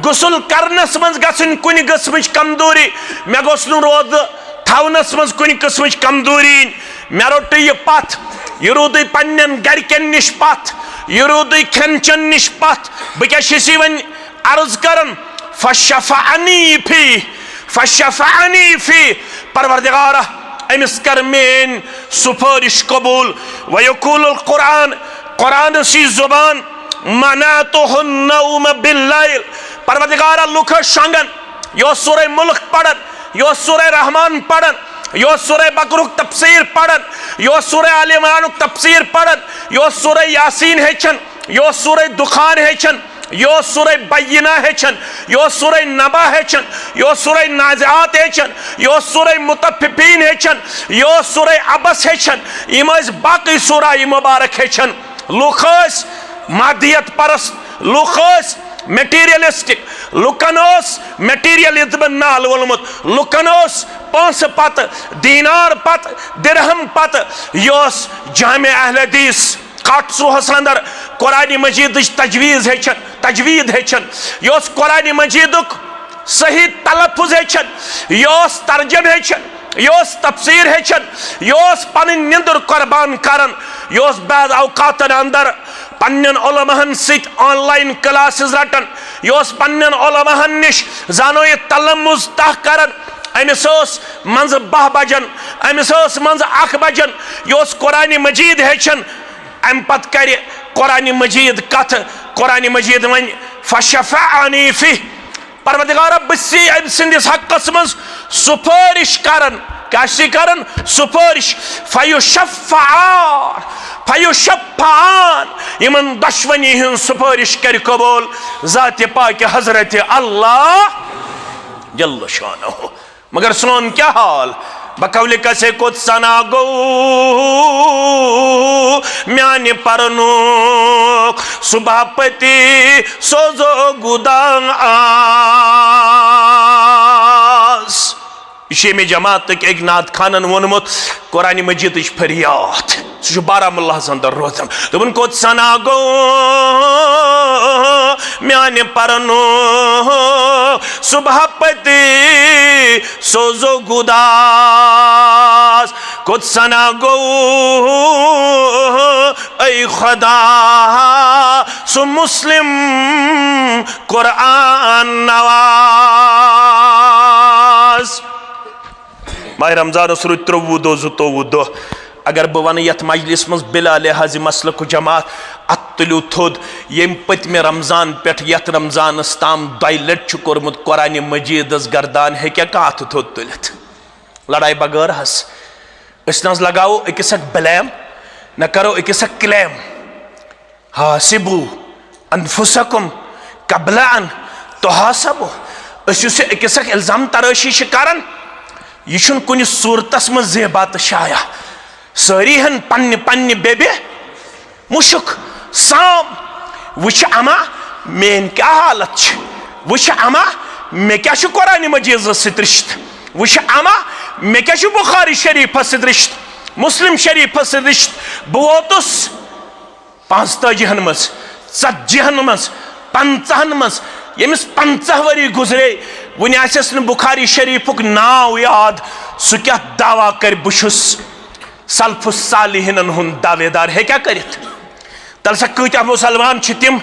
गुसल करनस मज गन कुन किस्म कमजोरी मे गस न रोद थवनस मज कुन किस्म कमजोरी मे रोट यह पथ यह रूद पन्न गरकन निश पथ यह रूद खेन चन निश पथ बह क्या वन अर्ज करन फशफ़अनी फी परवरदिगारा अमिस कर मेन सुफारिश कबूल वयकुलुल कुरान कुरान सी जुबान मनातुहु नौम बिल्लैल परवरदिगारा लुख शंगन यो सूरह मुल्क पढ़न यो सूरह रहमान पढ़न यो सूरह बकरुक तफसीर पढ़न यो सूरह आल इमरान तफसीर पढ़न यो सूरह यासीन हेचन यो सूरह दुखान हेचन यो सूरह बय्यिना हेचन यो सूरह नबा हेचन यो सूरह नाज़िआत हेचन यो सूरह मुतफ्फिफीन हेचन यो सूरह अबस हेचन इम बाकी सूरह मुबारक हेचन लुख मादियत परस्त लुक मेटीरियलिस्टिक, लुकन मेटीरियल इतबन नाल वोलमुत, लुकन पांस पत दीनार पत दिरहम पत योस जामे अहले हदीस काटसुहस अंदर कुरान मजीद तजवीद हेचन, योस कुरान मजीदुक सही तलफुज हेचन, योस तर्जम हेचन, योस तफसीर हेचन, योस पन निंदर कुर्बान करन, योस बाद औकातन अंदर पन्नन उलमाहन सित ऑनलाइन क्लासेस रटन, योस पन्नन उलमाहन निश जानो ये तलमुज तह करन, अमिस मंज 10 बजन, अमिस मंज 1 बजन, योस कुरान मजीद हेचन, अम पत कर कुरान मजीद कथ, कुरान मजीद वन फशफ़अनी फ़िह, परवरदिगार बसी अम सिंदिस हक़स मज सुफारिश करन, क्या करन सुफारिश, फयुशफ़्फ़अन यमन दुश्मनी हन सुफारिश कर कबूल ज़ात पाक हज़रत अल्लाह जल्ल शानहु। मगर सोन क्या हाल बकौल कसे कुत्सना गो म्यान परनुक सुभापति सोजो गुदां आस। इशे जमात एक नात खानन वोनमुत कुरान मजीद फरियाद सह बारामुल्ला अंदर रोजान दोपन कुत्सना गो म्यान परनु सुभापति सोजो गुदास, कुत्सना गो ऐ खुदा सु मुस्लिम कुरान नवाज। माह रमजान रुत 23 दो 24 दो अगर बह वन यथ मजलिस मज बिला लिहाज मसलक जमात अत तुलू थोद यम पतमे रमजान पे यथ रमजान ताम 2 लट कोर्मुत कुरान मजीद गर्दान हे अत थोद तुलित लड़ाई बगैर हस न लगाओ अकिस ब्लेम न करो अकिस क्लेम। हासिबू अनफुसकुम कबल अन तुहासबू अकिस इल्जाम तराशी करन यह कुन सूरतस मज जेबा तो शाया सारी हन पन्ने पन्ने बेबे मुशुक साम वुच अमा मेन क्या हालत वुच अमा मे क्या कुरान मजीद सत रिश्त वुच अमा मे क्या बुखारी शरीफ सत रिश्त मुस्लिम शरीफ सत रिश्त बह वोतुस 45 मज 40 मज 50 मज यमिस 50 वरी गुजरे वन आस न बुखारी शरीफुक नाव याद सह क्या दावा कर बुशुस सल्फुस सालिहिन हुन दावेदार है क्या करित तल सा कत्या मुसलमान तिम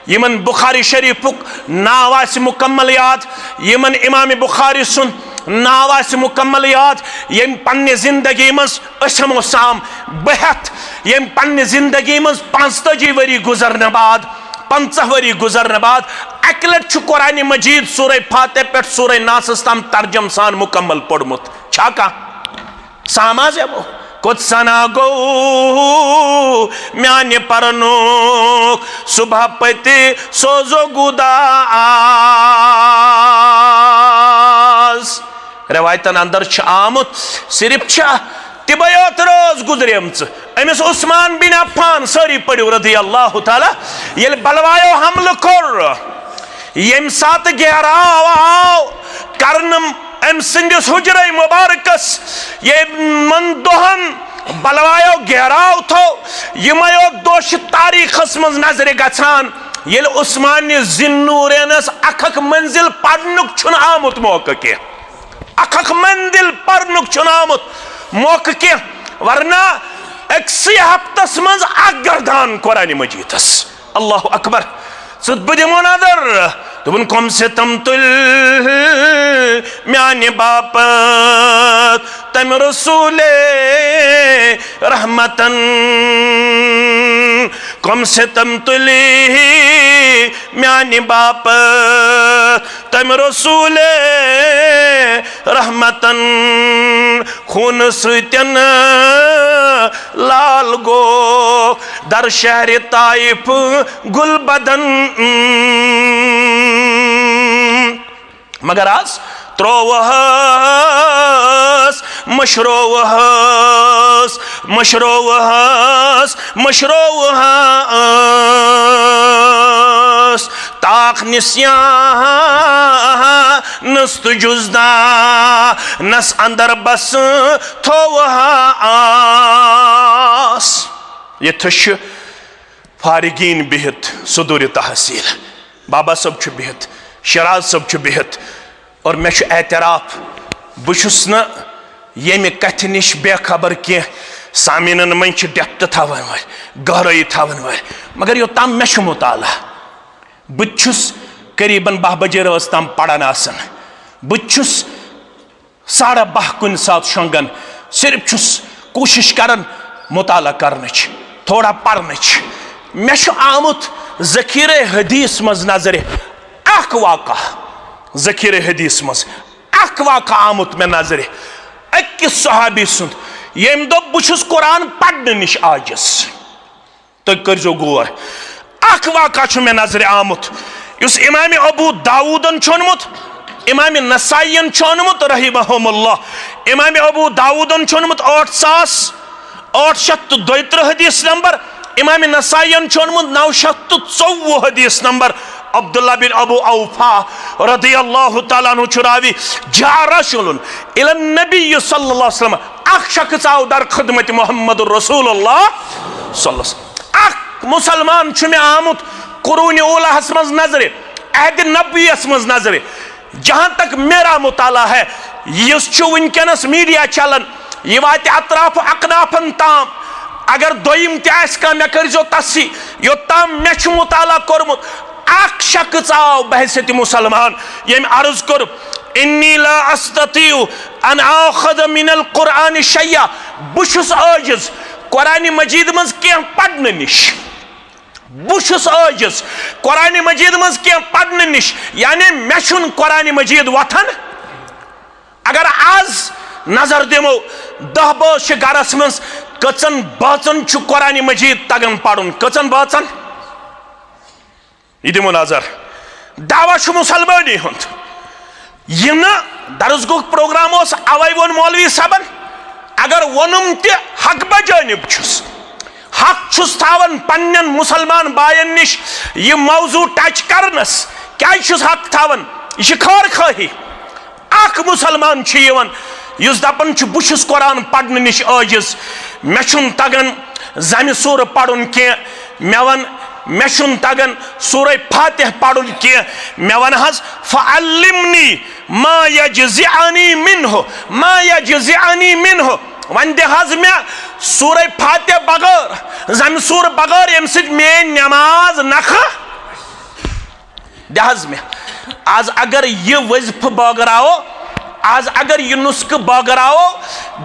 यमन बुखारी शरीफुक नाव आस मुकम्मल याद, यमन इमाम बुखारी सुन नाव आस मुकम्मल याद, यम पन्ने जिंदगी मज असमो साम बहत यम पन्ने जिंदगी मज 45 वरी गुजरने बाद 50 वरी गुजरने बाद अक लट कुरान मजीद सूरह फातिह पे सूरह नास तम तर्जम सान मुकम्मल पढ़मुत छा का सामाज है वो कुत्सना गो म्यान परनु सुभापति सोजो गुदास। रवायतन अंदर आमुत सिर्फ तिबयोत रोज गुजरेम अमिस उस्मान बिन अफ्फान सारी पढ़ो रदी अल्लाह ताला ये बलवायो हमल कोर यम सात घेराव आव कर्नम अम सिंदिस हुजरे मुबारकस ये मन दोहन बलवायो घेराव थो यमयो दोश तारीखस मज नजर गछान ये उस्मान जिन्नूरनस अखक मंजिल पढ़नुक छुन आमुत मौका के अखक मंजिल पढ़नुक छुन आमुत मौका के वरना अक्सी हफ्तस मज गर्दान कुरान मजीदस अल्लाह अकबर सुदबुदिमो नजर तुम कम से तम तुल म्यान बापत तम रसूले रहमतन कम से तम तुली म्यान बापत तम रसूले रहमतन खून सुतन लाल गो दर शहर ताइफ गुल बदन। मगर आज त्रोवहस मशरोवहस मशरोवहस मशरोवहस ताक निस्यान नस्त जुजदा नस अंदर बस थोवहस। ये थश फारिगीन बिहत सदूर तहसील बाबा सब बिहत शराज सब बिहत और मे एतराफ बहुस न ये कथ नश बेखबर कह सामीन मन डेप्थ थावन वाल गहराई थावन वाल मगर योताम मे मुताला बहुस करीबन 12 बजे रोज तम पढ़ान आसन बहुस 12:30 कुन सात शोंगन सिर्फ छुस कोशिश करन मुताला करन थोड़ा पढ़न मे आमुत ज़खीरे हदीस मज नजर अख वाक़ा ज़खीरे हदीस मज अख वाक़ा आमुत मे नजर अकिस सहाबी सुंद यम दोप बहुस कुरान पढ़ने निश आजिज तुम करो गौर अख वाक़ा मे नजर आमुत युस इमाम अबू दाऊदन ओनमुत इमाम नसाईयन ओनमुत रहिमहुमुल्लाह इमाम अबू दाऊदन ओनमुत 8832 हदीस नंबर इमाम नसाईयन ओनमुत 924 हदीस नंबर अब्दुल्ला बिन अबू औफा रदियल्लाहु ताला अन्हु चुरावी जा रसूलुन इला नबी सल्लल्लाहु अलैहि वसल्लम अख शख्स आव दर खिदमत मोहम्मद रसूलुल्लाह सल्लल्लाहु अलैहि वसल्लम अख मुसलमान छुमे आमुत कुरून ओलाहस मज नजर अहद नबीयस मज नजर जहां तक मेरा मुताला है युस वनकनस मीडिया चलन यह वात अतराफ अकनाफन ताम अगर दोयम तह मे करो तसी योताम मे मुताला कोरमुत अख शख्स आव बहसियत मुसलमान यम अर्ज कोर इन्नी ला अस्ततिउ अन आखुद मिनल कुरान शैया बहुस आजिज कुरान मजीद मज कह पढ़ने निश बहुस आजिज कुरान मजीद मज कह पढ़ने निश यानी मे कुरान मजीद वथन अगर आज नजर दिमो 10 बज गरस मज कचन बाचन कुरान मजीद तगन पढ़ुन कचन बाचन यह दिमो नजर दावा मुसलमानी हुंद यह न दरसगुह प्रोग्राम अवै वोन मौलवी साहबन अगर वोनुम तह हक बजानिब हक थावन पन्न मुसलमान बायन निश यह मौजू टच करनस क्या हक थावन यह खार खाही अख मुसलमान युस दपन बहुस कुरान पढ़ने निश आजिज मे तगन जमि सूर पढ़ुन कह मे वन मे तगन सूरह फातिह पढ़ुन कह मे वन हज फअल्लिमनी मा यजज़िअनी मिन्हु वन दे हज मे सूरह फातिह बगैर जमि सूर बगैर यम सित मेन नमाज नख दे हज मे आज अगर यह वज़ीफ़ बागराओ आज अगर यह नुस्ख बागराओ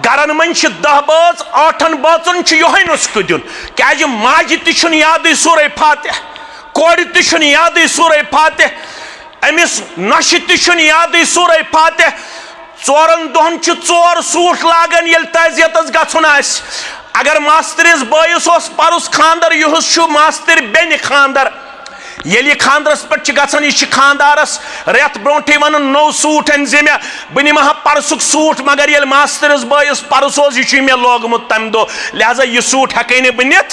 गरन मन 10 बज 8 बचन योहे नुस्ख दिन क्या माज तुन याद सूरह फातिह कोर तुन याद सूरह फातिह अमिस नश तुन याद सूरह फातिह 4 दोहन 4 सूट लागन ये तजियत गुन अगर मास्तरिस बयस परस खानदर युस मास्तर बेन खानदर ये खानदरस पे गसान यह खानदारस रेत ब्रोटे वन नो सूट अन मे बह निमा परसुक सूट मगर ये मास्तरस बयस परस यह मे लोगमुत तम दो लिहाजा यह सूट हेकै न बनित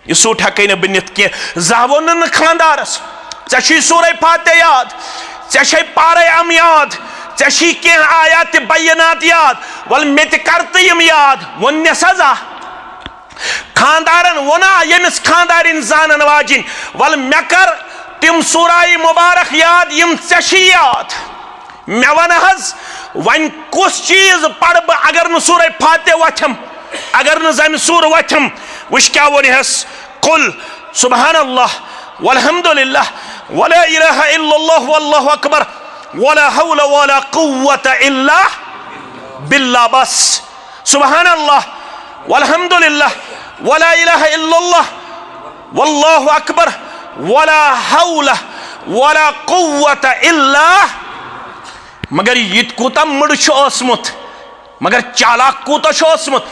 यह सूट हेकै न बनित कह जावो न खानदारस ऐ सूरह फातिह याद ऐ पारे अम याद ऐ कह आयात बयनात याद वल मे कर तम याद वन सजा खानदारन वना यमिस खानदारिन जानन वाजिन वल मे कर तिम सूराई मुबारक याद यम ऐ याद मे वन हज वन कुछ चीज पढ़ बह अगर न सूरह फातिह वथम अगर न जमि सूर वथम वुश क्या वनहस कुल सुबहानल्लाह वल्हम्दुलिल्लाह वला इलाहा इल्लल्लाह वल्लाहु अकबर वला हौला वला कुव्वता इल्ला बिल्लाह बस सुबहानल्लाह वल्हम्दुलिल्लाह वला इलाहा इल्लल्लाह वल्लाहु अकबर वला हौला वला कुव्वता इल्ला। मगर यह कूता मुड़ ओसमुत मगर चालाक कूता ओसमुत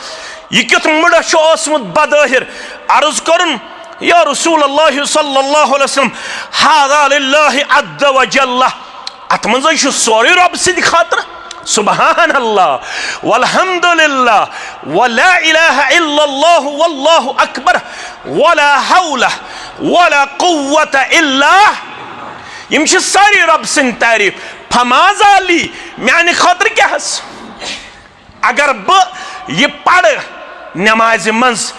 यह क्युत मुड़ ओसमुत बदाहिर अर्ज करुन या रसूल अल्लाह सल्लल्लाहु अलैहि वसल्लम हाज़ा लिल्लाहि अज़्ज़ व जल्ल अत मज सोरे रब सद खातर सुबहान अल्लाह वल्हम्दुलिल्लाह वला इलाहा इल्लल्लाह वल्लाहु अकबर वला हौला वला कुव्वता इल्ला यम सारी रब सद तारीफ फमाजाली म्यान खातर क्या अगर बह पढ़ नमाज मज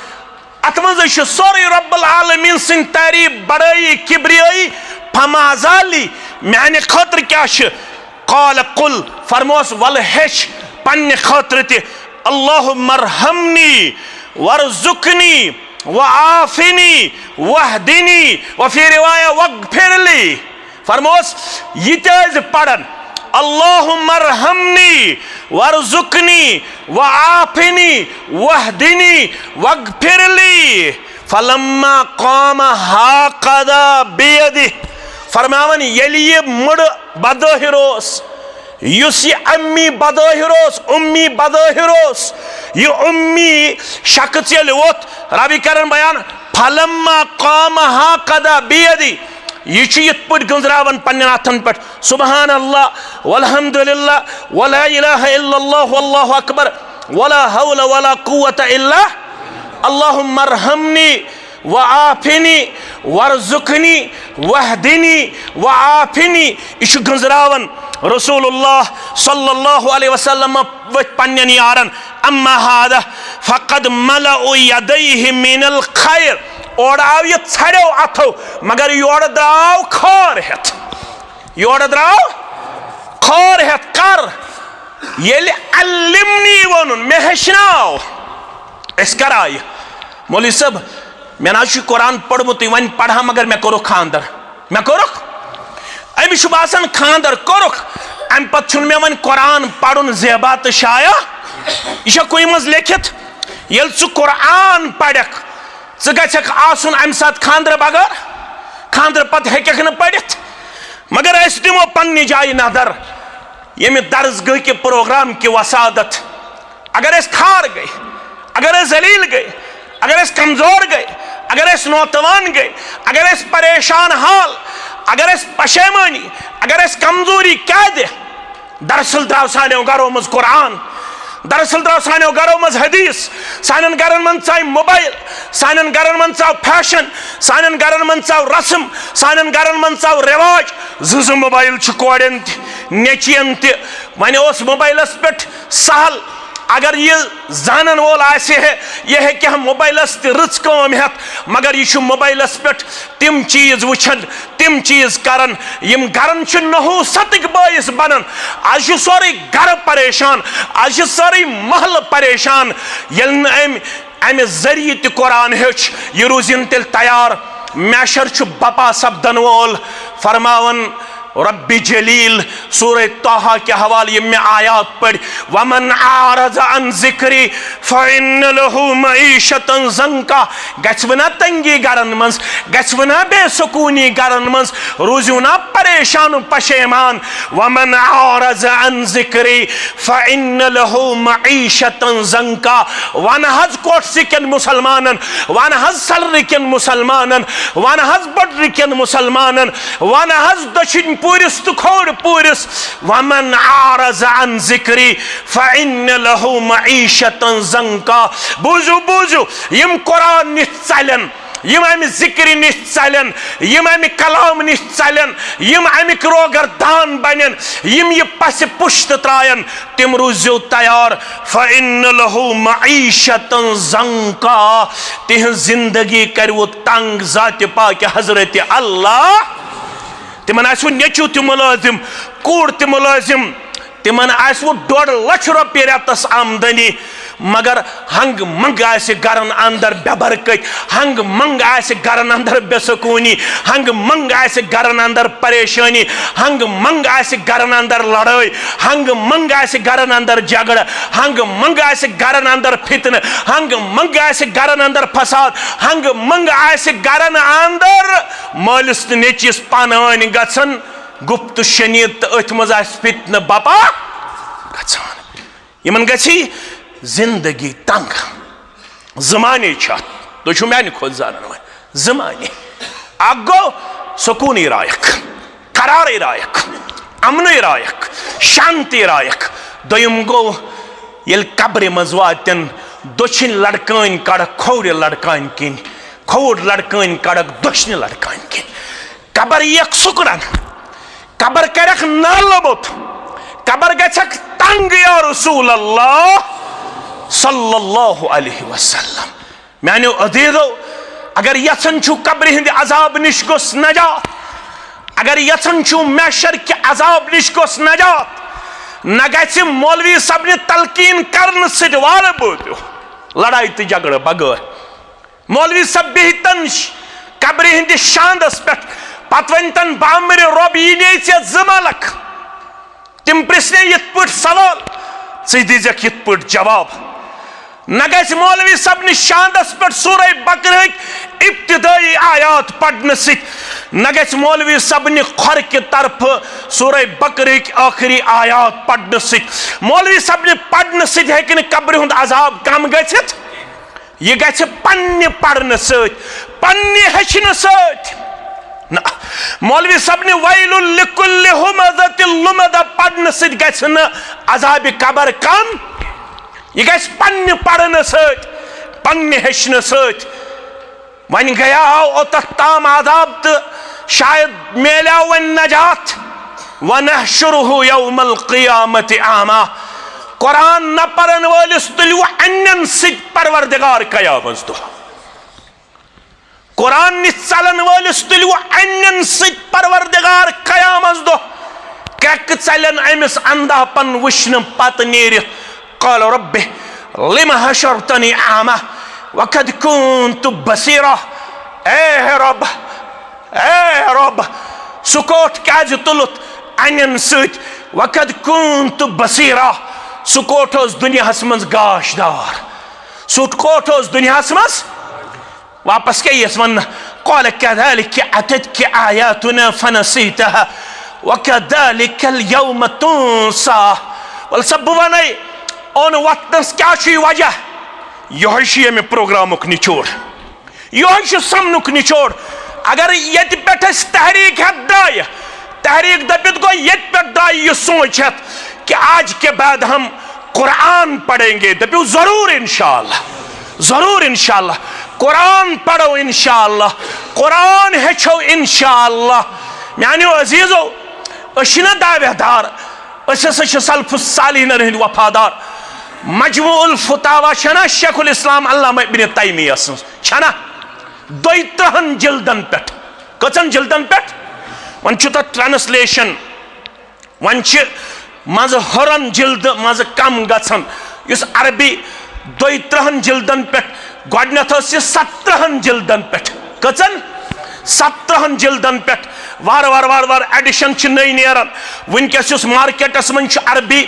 अत मज सोरे रब्बुल आलमीन सद तारीफ बड़ाई किब्रियाई फमाजाली म्यान खातर क्या काल कुल फरमोस वल हेश पन्ने खातर ते अल्लाहुम्मा अर्हमनी वर्जुकनी व आफिनी वहदिनी व फी रिवाया वगफिरली फरमोस ये पढ़न अल्लाहुम्मा अर्हमनी वर्जुकनी व आफिनी वहदिनी वगफिरली फलम्मा काम हाकदा बियदि फरमावन ये मुड़ बदहिरोस युस ये अम्मी बदहिरोस उम्मी बदहिरोस ये उम्मी शख्स ये वोत रवि करन बयान फलम्मा काम हाकदा बियदि यह यथ पे गंजरावन पन्न अथन पे सुबहान अल्लाह वल्हम्दुलिल्लाह वला इलाहा इल्लल्लाह वल्लाहु अकबर वला हौला वला कुव्वता इल्ला अल्लाहुम्मा अर्हमनी व आफिनी वर्जुकनी वहदिनी व आफिनी यह गंजरावन रसूलुल्लाह सल्लल्लाहु अलैहि वसल्लम पन्न यारन अम्मा हादा फकद मलउ यदैहि मिनल खैर और आव ये छड़ो अथो मगर योड़ द्राव खोर हेत योड़ द्राव खोर हेत कर ये अल्लिमनी वनुन मे हेचनाव इस कराय मौलवी साहब मे ना कुरान पढ़मुत वन पढ़ा मगर मे कोरुख खानदर मे कोरुख अमिस बासान खानदर कोरुख अम पे मे वन कुरान पढ़ुन ज़ेबा तो शाया यह कुन मज लिखित ये कुरान पढ़क गक आसन अम सात खानदर बगैर खानदर पत हेक न पढ़ित मगर अस दिमो पन्नी जाय नदर ये दर्जगह के प्रोग्राम की वसादत अगर अस खार गए अगर अस जलील गए अगर अस कमजोर गए अगर अस नौतवान गए अगर अस परेशान हाल अगर अस पशेमानी अगर अस कमजोरी क्या दे दरअसल द्राव सानो गरो मज कुरान दरअसल द्राव सानो गरो मज हदीस सान गरन मन चाव मोबाइल सान गरन मन चाव फैशन सान गरन मन चाव रस्म सान गरन मन चाव रिवाज ज मोबाइल कोड़न नेचियन वन मोबाइलस पे सहल अगर ये जानन वोल यह है कि हम मोबाइलस रच कम हेत मगर यह मोबाइलस पे तिम चीज वुचन तिम चीज करन यम गरन नहूसतक बायस बनन आज सोरे घर परेशान आज सोरे महल परेशान अमे जरिए त कुरान हेच यह रूजिन तिल तैयार मैशर बपा सपदन वोल फरमावन रब्बी जलील सूरह ताहा के हवाले में आयात पढ़ वमन आरज़ अन ज़िक्री फ़इन्न लहू मईशतन ज़ंका गछवना तंगी गरन मंस गछवना बेसुकूनी गरन मंस रोजुना परेशान पशेमान वमन आरज़ अन ज़िक्री फ़इन्न लहू मईशतन ज़ंका वन हज कोट सिकन मुसलमानन वन हज सलरिकन मुसलमानन वन हज बडरिकन मुसलमानन वन हज दक्षिण पूरिस तो खोड़ पूरिस वमन आरज़ अन ज़िक्री फ़इन्न लहू मईशतन ज़ंका बूझू बूझू यम कुरान निश चलन यम अमि ज़िक्र निश चलन यम अमि कलाम निश चलन यम अमिक रोगर दान बनन यम ये पस पुश्त त्रायन तिम रूज़ो तैयार फ़इन्न लहू मईशतन ज़ंका तिह जिंदगी कर वो तंग ज़ात पाक हज़रत अल्लाह तिमन आसो नेचू त मुलाजिम कूड़ त मुलाजिम तिमन आसो 1.5 लाख रुपये रेतस आमदनी मगर हंग मंग आसे गरन अंदर बेबरकत हंग मंग आसे गरन अंदर बेसकूनी हंग मंग आसे गरन अंदर परेशानी हंग मंग आसे गरन अंदर लड़ाई हंग मंग आसे गरन अंदर झगड़ हंग मंग आसे गरन अंदर फितन हंग मंग आसे गरन अंदर फसाद हंग मंग आसे गरन अंदर मालिस नेचिस पानान गसन गुप्त शनीत अथ मज फितन बपा गसान यमन गछि जिंदगी तंग जमाने तो मैंने खुद जान जमाने अगो सुकूनी रायक करार रायक अमन रायक शांति रायक दोयम गो ये कब्र मज वातन दोछिन लड़कन कड़क खोर लड़कन किन खोर लड़कन कड़क दोछन लड़कन किन कबर यक सुकरन कबर करक नालबुत कबर गछक तंग या रसूल अल्लाह सल्लल्लाहु अलैहि वसल्लम मानो अदीदो अगर यसन छु कब्र हिंद अजाब निश गोस नजात अगर यसन छु महशर के अजाब निश गोस नजात न गि मौलवी सब ने तलकीन करन सिद वार बोतो लड़ाई तो झगड़ बगैर मौलवी सब बिहतन कब्र हिंद शांदस पे पत वनतन बामर रब यी जमलक तिम प्रश्न यथ पट सवाल दिजक यथ पट जवाब न गि मौलवी सब ने शांदस पे सूरह बकरा इब्तिदाई आयात पढ़ने से न गि मौलवी सब ने खर के तरफ सूरह बकरा आखिरी आयात पढ़ने से मौलवी सब ने पढ़ने से हेकि कब्र हुंद अजाब कम गछित यह गछि पन्ने पढ़ने सत पन्ने हेचने सत मौलवी सब ने वैलुल लिकुल्लि हुमज़तिल लुमज़ा पढ़ने से गछि न अजाब कब्र कम यह गछि पन्ने पढ़ने सत पन्ने हेचने सत वन गया ओतत ताम आजाब तो शायद मेला वन नजात वनहशुरुहु यौमल क़ियामति आमा कुरान न परन वलिस तुलु अन्यन सिद परवरदिगार क़यामत दो कुरान नि चलन वलिस तुलु अन्यन सिद परवरदिगार क़यामत दो कक चलन अमिस अंधापन वुश्न पत नेरित क़ाल रब्बि लिमा हशरतनी आमा वक़द कुन्तु बसीरा ए रब सुकोट क्या तुलुत अन सत वक़द कुन्तु बसीरा सुकोट दुनिया मज गाशदार सुकोट दुनिया मज वापस गयस वन क़ाल कज़ालिक अततक आयातुना फनसीतहा वकज़ालिक अल-यौम तुंसा वल सब वनै ओन वतनस क्या वजह यह मे प्रोग्रामुक निचोड़ यह समनुक निचोड़ अगर ये पे तहरीक है दाय तहरीक दबित गो ये पे दाय यह सोच है कि आज के बाद हम कुरान पढ़ेंगे दबियो जरूर इंशाअल्लाह कुरान पढ़ो इंशाअल्लाह कुरान हेचो इंशाअल्लाह मानो अजीजो अशना दावेदार सल्फुस सालिहीन हिंद वफादार मजमुउल फतावा छना शेखुल इस्लाम अल्लामा इब्न तैमिय्या छना 32 जिल्दन पे कचन जिल्दन पे वन ट्रांसलेशन वन मज हरन जिल्द मज कम गन इस अरबी 32 जिल्दन पे गडनथ 17 जिल्दन पे कचन 17 जिल्दन पे वार वार वार वार एडिशन नई नेरान वनकस मार्केटस मन अरबी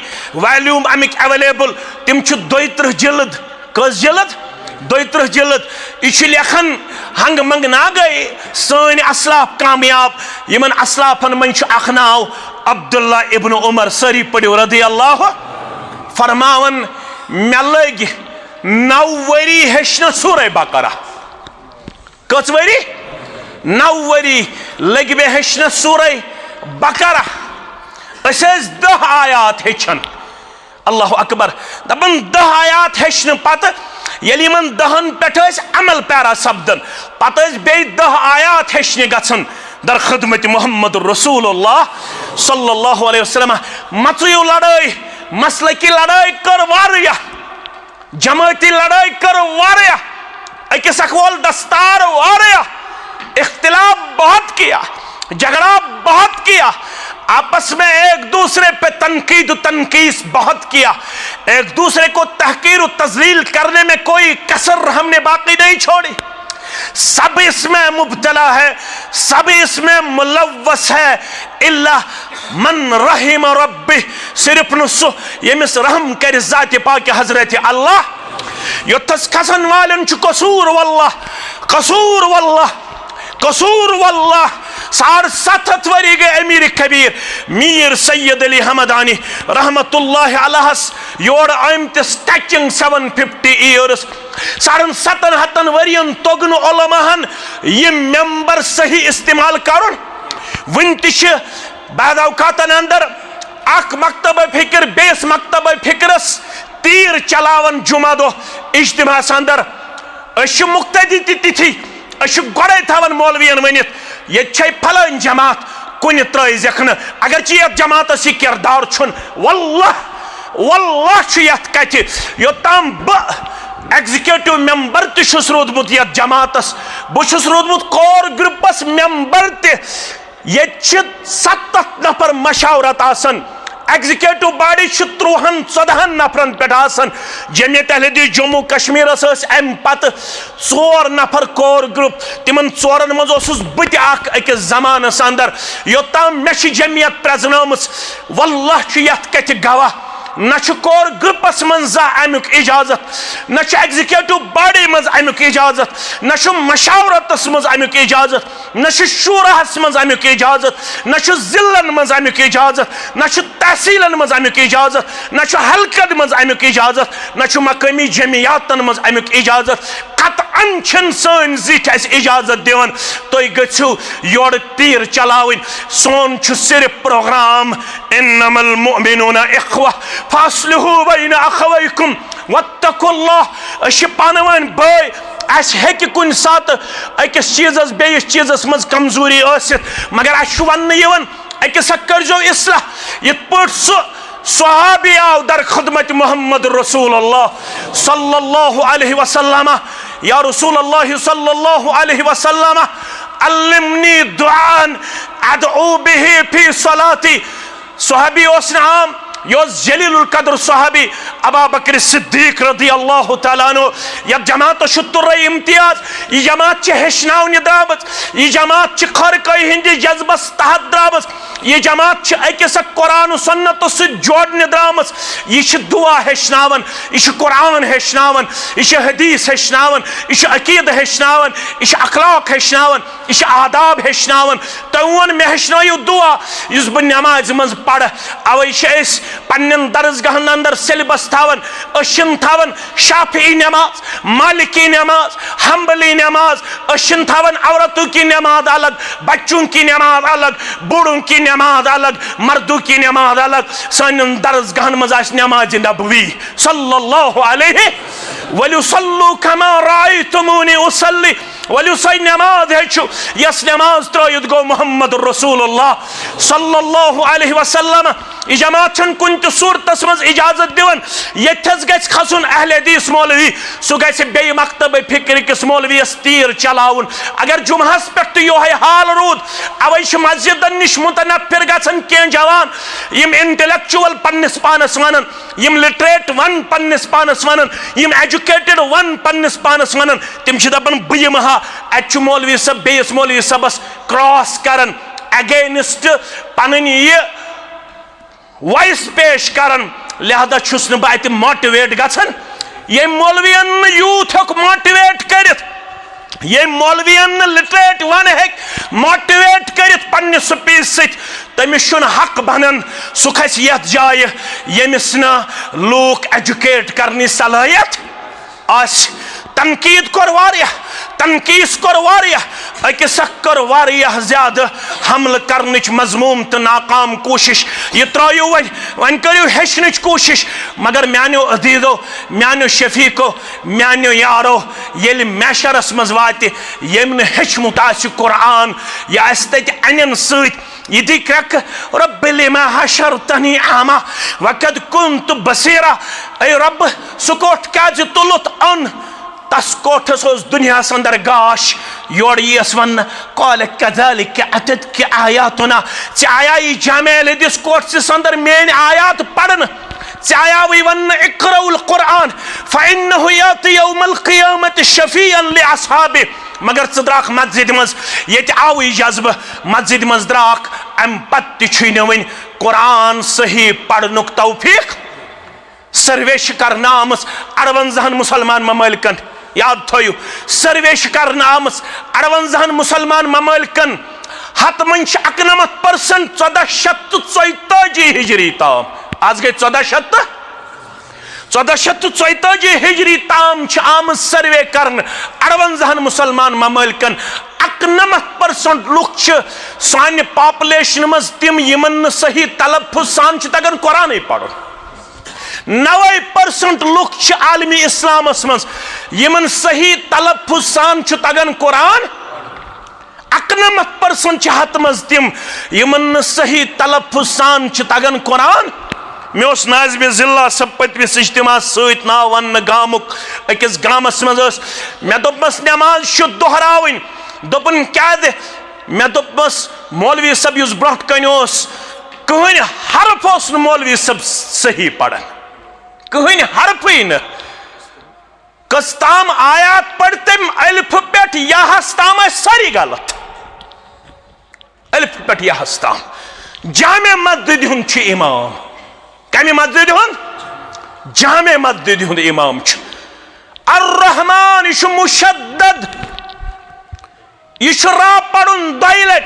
वैल्यूम अमिक अवेलेबल तिम 32 जिल्द कस जिल्द 32 जिल्द यह लेखन हंग मंग ना गए सन असलाफ कामयाब यमन असलाफन मन अख नाव अब्दुल्ला इब्न उमर सारी पढ़ो रदी अल्लाह फरमावन मे लग 9 वरी हेचन सूरह बकरा कस वरी 9 वरी लग मे हेचन सूरह बकरा 10 आयात हेचन अल्लाह अकबर दपन 10 आयात हेचन पत यलि मन 10 पे अमल पैरा सपदन पत बे 10 आयात हेचन गन दर खिदमत मोहम्मद रसूलुल्लाह सल्लल्लाहु अलैहि वसल्लम मचयु लड़ाई मसल की लड़ाई कर वारिया जमाती लड़ाई कर वारिया अकिस अकवाल दस्तार वारिया इख्तिलाफ बहुत किया झगड़ा बहुत किया आपस में एक दूसरे पे तनकीस बहुत किया एक दूसरे को तहकीर और तजलील करने में कोई कसर हमने बाकी नहीं छोड़ी सब इसमें मुब्तला है सब इसमें मुलव्वस है इल्ला मन रहीम रब्बी सिर्फ नुसु यमिस रहम कर ज़ात पाक हजरत अल्लाह युतस खसन वालन छु कसूर वल्लाह 7.5 वरी गए अमीर कबीर मीर सैयद अली हमदानी रहमतुल्लाह अलैह योर आमतिस टचिंग 750 ईयर्स 7.5 वरियन तोगन उलमाहन ये मेंबर सही इस्तेमाल करुन वन बाद औकातन अंदर अख मकतब फिक्र बेस मकतब फिक्रस तीर चलावन जुमा दो इज्तिमास अंदर मुक्तदी तिथि गोड़े थवन मौलवियन वनित ये फलान जमात कुन त्र जखन अगर ये जमात यह किरदार छुन वल्लाह वल्लाह कत योताम एग्जीक्यूटिव मेंबर तुस रोदमुत ये जमात बहुत रोदमुत कोर ग्रुपस मेंबर ये 7 नफर मशावरत आसन एग्जीक्यूटिव बॉडी 13-14 नफरन पे जमियत अहले जम्मू कश्मीर अम पत 4 नफर कोर ग्रुप तिमन 4 मज बत अकिस जमानस अंदर योताम मे जमियत प्रजन वल्लाह यथ कत गवाह न कोर ग्रुपस मज अमुक इजाजत न एग्जीक्यूटिव बॉडी मज अमुक इजाजत न मशावरतस मज अमुक इजाजत न शूराहस मज अमुक इजाजत न जिलन मज अमुक इजाजत न तहसीलन मज अमुक इजाजत न हल्कन मज अमुक इजाजत न मकामी जमियातन मज अमुक इजाजत कतअन सन जिठ इजाजत दिवन तुम गु योर तीर चलावन सोन सिर्फ प्रोग्राम इन्नमल मुमिनूना इख्वा फास्लिहू बैन अखवैकुम वत्तकुल्लाह पानवन भाई हेक कुन सात अकिस चीजस बेस चीजस मज कमजोरी मगर वन अकिस कर्जो इस्लाह इत पे सहाबी आव दर खिदमत मोहम्मद रसूलुल्लाह सल्लल्लाहु अलैहि वसल्लम या रसूलुल्लाह सल्लल्लाहु अलैहि वसल्लम अल्लिमनी दुआन अदऊ बिही फी सलाती सहाबी ओस नाम योस जलीलुल कद्र सहाबी अबा बकर सिद्दीक रदी अल्लाह तआला अन्हु यह जमात शुतुर इम्तियाज यह जमात हेचनावन द्रामत यह जमात खरकई हिंद जज्बस तहत द्रामत यह जमात अकिस कुरान सुन्नत जोड़ने द्रामत यह दुआ हेचनावन यह कुरान हेचनावन यह हदीस हेचनावन यह अकीद हेचनावन यह अखलाक हेचनावन यह आदाब हेचनावन तो वन मे हेचनायु दुआ इस बह नमाज मज पढ़ अवै पन्न दरसगाहन अंदर सिलेबस थावन अशन थावन शाफी नमाज मालिकी नमाज हम्बली नमाज अशन थावन औरतों की नमाज अलग बच्चों की नमाज अलग बूढ़ों की नमाज अलग मर्दों की नमाज अलग सन दरसगाहन मज नमाज नबवी सल्लल्लाहु अलैहि वसल्लम कमा रायतुमूनी उसल्ली वलु सही नमाज हेचु यस नमाज त्रयित गो मोहम्मद रसूलुल्लाह सल्लल्लाहु अलैहि वसल्लम यह जमात कुन सूरतस मज इजाजत दिवन यथस गस खसुन अहले हदीस मौलवी सह गस बे मकतब फिक्र किस मौलवीस तीर चलावन अगर जुमहस पे योहे हाल रूद अवै मस्जिदन निश मुतनफिर गन कह जवान यम इंटेलेक्चुअल पन्निस पानस वनन यम लिटरेट वन पन्निस पानस वनन यम एजुकेटेड वन पन्निस पानस वनन तिम दपन बह यमहा अत मौलवी सब बेस मौलवी सबस क्रॉस करन अगेंस्ट पन यह वॉइस पेश करन लिहाजा छुस न बह मोटिवेट गन ये मौलवियन यूथ मोटिवेट कर ये मौलवियन लिटरेट वन हेक मोटिवेट कर पन्ने स्पीच सत तमिस हक बनन सह खस यथ जाय यमिस न लूक एजुकेट करने सलाहियत आस तनकीद कोर वारिया तनकीस कोर वारिया अकिस कोर वारिया ज्यादा हमल करनिच मजमूम तो नाकाम कोशिश यह त्रयु वन करियो हेचनिच कोशिश मगर म्यानो अदीजो म्यानो शफीको म्यानो यारो येल मैशरस मज वाति यम हेचमुत आसि कुरान यह आसि तत अनन सत यदि क्रक रब लिमा हशरतनी आमा वकद कुंत बसीरा ऐ रब सुकोट काज तुलुत अन तस कोठस दुनिया अंदर गाश योर यस वन कॉल कज़ालिक अततक आयातुना आया जामिया हदीस कोठस अंदर मेन आयात पढ़न आया वही वन इक़राउल कुरान फ़इन्नहु याति यौमल क़ियामत शफ़ीअन लिअस्हाबि मगर द्राक मस्जिद मज ये आव जज्ब मस्जिद मज द्राक अम पत वन कुरान सही पढ़नुक तौफीक सर्वेश करना 58 मुसलमान ममलिकन याद थो सर्वेश करना 58 मुसलमान ममलिकन हत मन 91% 1442 हिजरी ताम आज गई 1400 1444 हिजरी ताम आम सर्वे करन 58 मुसलमान ममलिकन 91% लुक सान पॉपुलेशन मज तिम यमन सही तलफ़ुज़ सान तगन कुरान पढ़ 90% लुक आलमी इस्लामस मज यमन सही तलफ़ुज़ सान तगन कुरान 91% हत मज तिम यमन सही तलफ़ुज़ सान तगन कुरान। मे नाज़िम ज़िला सब पतमिस इज्तिमा सत नाव वन गामुक अकिस गामस मज मे दोपमस नमाज शु दोहरावन दोपन क्या मे दोपमस मौलवी सब युस ब्रोह कन कहन हरफ ओस न मौलवी सब सही पढ़न कहन हरफ न कस्ताम आयात पढ़ तम अलिफ पे याहस ताम सारी गलत अलिफ पे याहस ताम जामे मस्जिद हुंद इमाम कमी मस्जिद हुंद जामे मस्जिद हुंद इमाम अर्रहमान यह मुशद्दद यह रा पढ़ुन दलट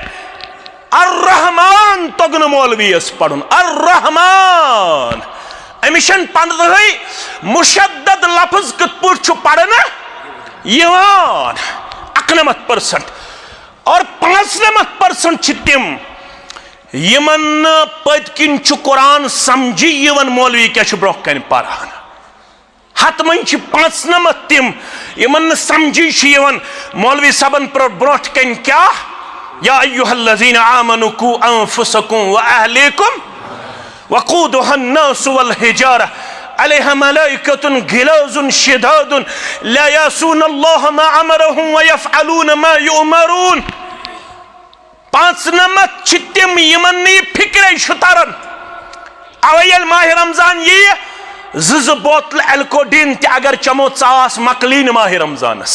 अर्रहमान तोगन मौलवीस पढ़ुन अर्रहमान अमिशन पंद्रह मुशद्दद लफ्ज कत पढ़ पढ़ना 91% और 95% तिम यमन पतकिन कुरान समझी यवन मौलवी क्या ब्रोह कन पढ़ान हत मन 95 तिम यमन समझी यवन मौलवी सबन पर ब्रोह कन क्या या अय्युहल्लज़ीना आमनु कू अनफुसकुम व अहलीकुम वक़ूदुहा अन्नासु वल हिजारा अलैहा मलाइकतुन गिलाजुन शिदादुन ला यासून अल्लाह मा अमरहुम व यफ़अलून मा युअमरून। 95 तिम यमन फिक्रे तरन अवे माह रमजान ये ज बोतल एल्कोडीन अगर चमो चास मकलीन माह रमजानस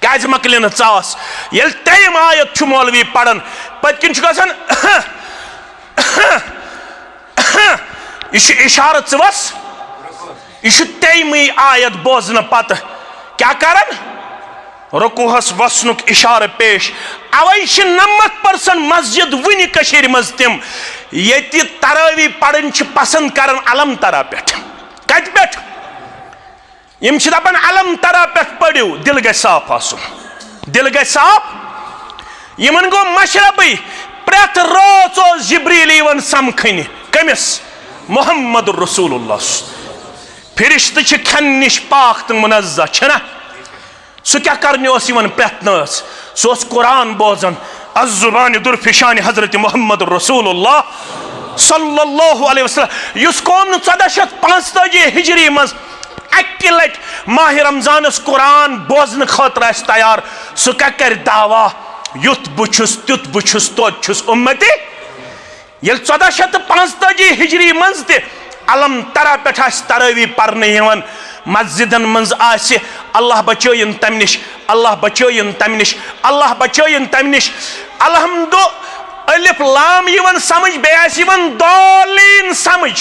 क्या मकलिन चास ये तम आयत मौलवी पढ़न पतकिन गसान यह इशारत वस यह तम आयत बोजन पत क्या करन रुकुहस वसनुक इशार पेश अवे 90% मस्जिद वन कशीर मज तिम ये तरावी पढ़न पसंद कर अलम तरा पे कत पे यम दपान अलम तरा पे पढ़ो दिल ग साफ आसुन दिल ग साफ यमन गो मशरबी प्रेत रोज जिब्रील यवन समखन कमिस मोहम्मद रसूलुल्लाह फिरिश्त खन निश पाक तो मुनज़्ज़ा छना सह क्या करने प्रेतन सह कुरान बोजान अज़्ज़ुबान दुरफिशान हजरत मोहम्मद रसूलुल्लाह सल्लल्लाहु अलैहि वसल्लम युस कौम 1445 हिजरी मज अक्की लट माह रमजानस कुरान बोजन खतर तैयार सह क्या कर दावा युत बुछुस तुत बुछुस तोत छुस उम्मती ये 1445 हिजरी मज ते अलम तरा पे तरावी पढ़ने मस्जिदन मज अल्लाह बचोयन तम निश अल्लाह बचोयन तम निश अल्लाह बचोयन तम निश अलहम्दु अलिफ लाम यवन समझ बेवन दालीन समझ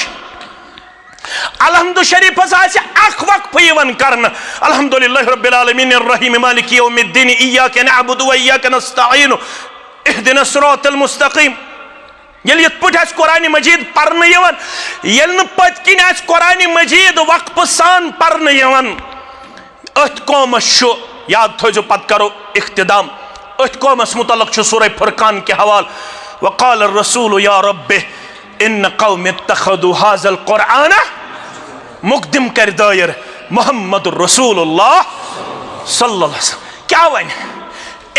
अलहम्दु शरीफ अख वक्फ यवन करन अल्हम्दुलिल्लाहि रब्बिल आलमीन अर्रहीम मालिक यौमिद्दीन इय्याका नअबुदु व इय्याका नस्तईन इहदिनस सिरातल मुस्तकीम ये पे कुरान मजीद पढ़ने पतकिन कुरान मजीद वक्फ सान पढ़ने अथ कौमस याद थो पत करो इख्तिदाम अथ कौमस मुतल्लिक़ सूरह फुरकान के हवाल वक़ाल रसूल या रब्बि इन कौम इत्तखदु हाज़ल कुरान मुक़द्दिम कर दायर मोहम्मद रसूलुल्लाह सल्लल्लाहु अलैहि वसल्लम क्या वन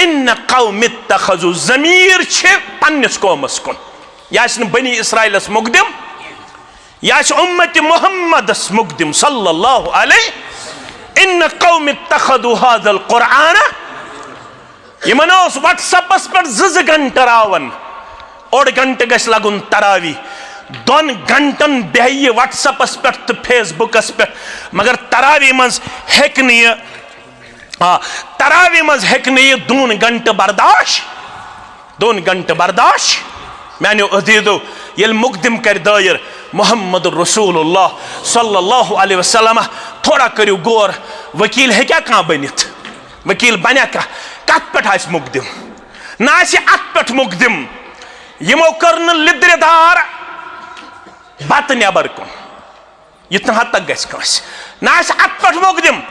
इन कौम इत्तखदु ज़मीर पन्निस कौमस कुन या बनी इसराइलस मुक़द्दिम या उम्मत मोहम्मदस मुक़द्दिम सल्लल्लाहु अलैहि इन कौम इत्तखदु हाज़ल कुरान यमन व्हाट्सएपस पे 2 घंटे रावन ओड घंटे गस लगुन तरावी 2 घंटन बेह व्हाट्सएपस पे तो फेसबुकस पे मगर तरावी मज हेक तरावी मज हेक 2 घंटे बर्दाश्त 2 घंटे बर्दाश्त मैंने अजीदो ये मुक़द्दिम कर दायर मोहम्मद रसूलुल्लाह सल्लल्लाहु अलैहि वसल्लम थोड़ा करियो गौर वकील है क्या कहाँ बनित वकील बना क्या कत पे मुक़द्दिम ना अत पे मुक़द्दिम यमो कर लिद्रदार बत नबर कुन इतना हद तक गस ना अत पे मोकदम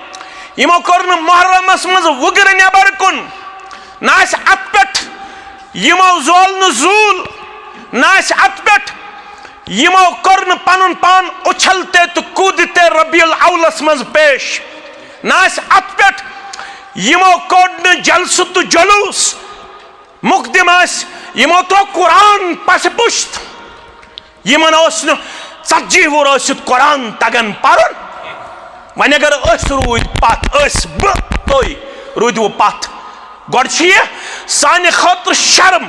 यमो कोर मुहर्रमस मज वुगर नबर कुन ना अत पे यमो जोल जूल ना अत पे यमो कोर पन पान उछलते तो कूदते रबीउल अव्वलस मज पेश ना अत पे यमो कोर जलसु तो जलूस मुकदम यमो तो कुरान पस पुश्त यमन 40 वुर कुरान तगन पर्न वन अगर रूद पत तुई रूद वो पत गोड सानि खतर शर्म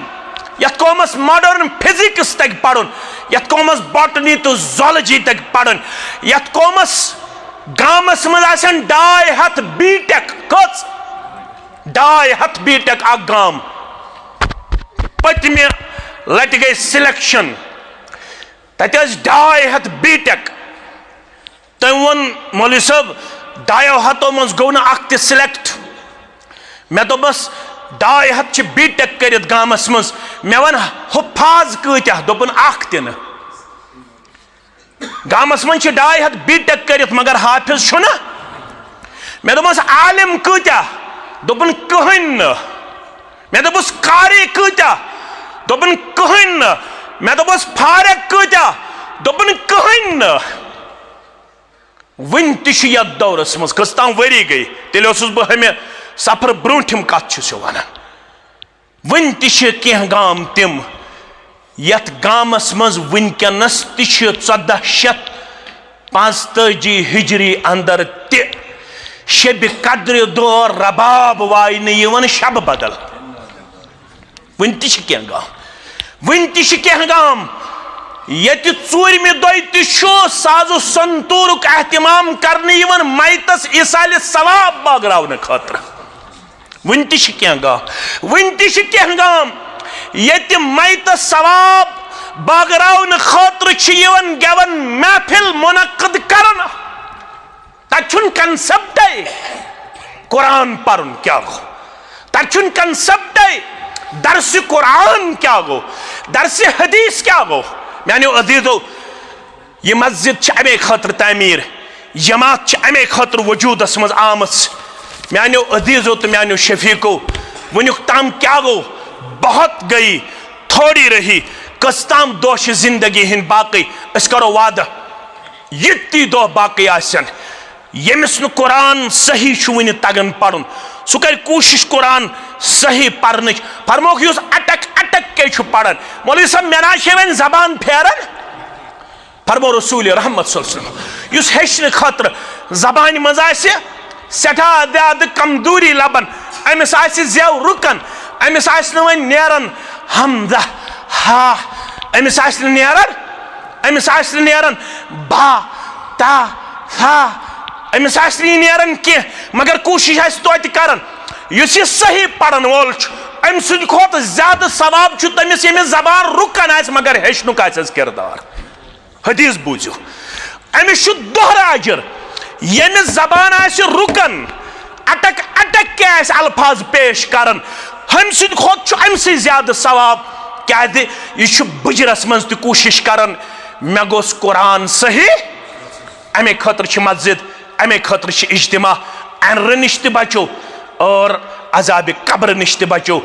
यथ कौमस मॉडर्न फिजिक्स तक पढ़न यथ कौमस बॉटनी तो जूलॉजी तक पढ़न यथ कौमस गामस मज 250 बीटेक कच 250 बीटेक आ गाम पतमे लट गई सिलेक्शन तत 250 बीटेक तम वन मौलवी साहब 250 मज गो ना अख सिलेक्ट मे दोपस 250 बीटेक कर गामस मज मे वन हुफाज कत्या दोपन अख दिन गामस मज 250 बीटेक कर मगर हाफिज छुना मे दोपस आलिम कत्या दोपन कहन मे दोपस कारी कत्या दोपन कहन मे दोपस फारक कत्या दोपन कहन वन तह दौरस मज कस ताम वरी गई तेल बह हमें सफर ब्रोठम कत वन वन तह गाम तिम यथ गामस मज वनकनस तह 1445 हिजरी अंदर शब कद्र दौर रबाब वायन शब बदल वन तह गाम वन तह गाम ये 4मि दह साजो संतूर एहतमाम करने मैतस इसाल सवाब बागरावन खतर वन तह गाम वन तह गाम ये मैतस सवाब बागरावन खतर गेवन महफिल मुनक्कद करन तन कंसेप्ट कुरान पर्न क्या गो तन कंसेप्ट दरस कुरान क्या गो दरस हदीस क्या गो मानो अजीजो यह मस्जिद अमे खतर तामीर जमात अमे खतर वजूदस मज आम मानो अजीजो तो मानो शफीको वनुक ताम क्या गो बहुत गई थोड़ी रही कस ताम दोष जिंदगी हिंद बाकी अस करो वादा यी दो बाकी आसन यमिस कुरान सही वन तगन पढ़न सह कर कोशिश कुरान सही पढ़न फरमोक अटक अटक के पढ़न मौलवी साहब मे ना वन जबान फेरन फरमो रसूल रहमत उस हेचन खतर जबान मज सठा ज्यादा कमजोरी लबन अमिस जेव रुकन अमिस वन नेरन हमदा हा अमिस नेरन अमिस नेरन बा ता हा अमिस नेरन कह मगर कोशिश तो करन युस यह सही पढ़न वोल अम सद खोत ज्यादा सवाब तमिस यमिस जबान रुकन मगर हेचनुक किरदार हदीस बूझो अमिस दोहरा अजर यमिस जबान रुकन अटक अटक के अल्फाज पेश करन हम सद खोत अमसे ज्यादा सवाब क्या यह बुजरस मज तो कोशिश करन मे गोस कुरान सही अमे खतर मस्जिद अमे खतर इज्तिमा अनर नश बचो और अजाब कब्र नश बचो।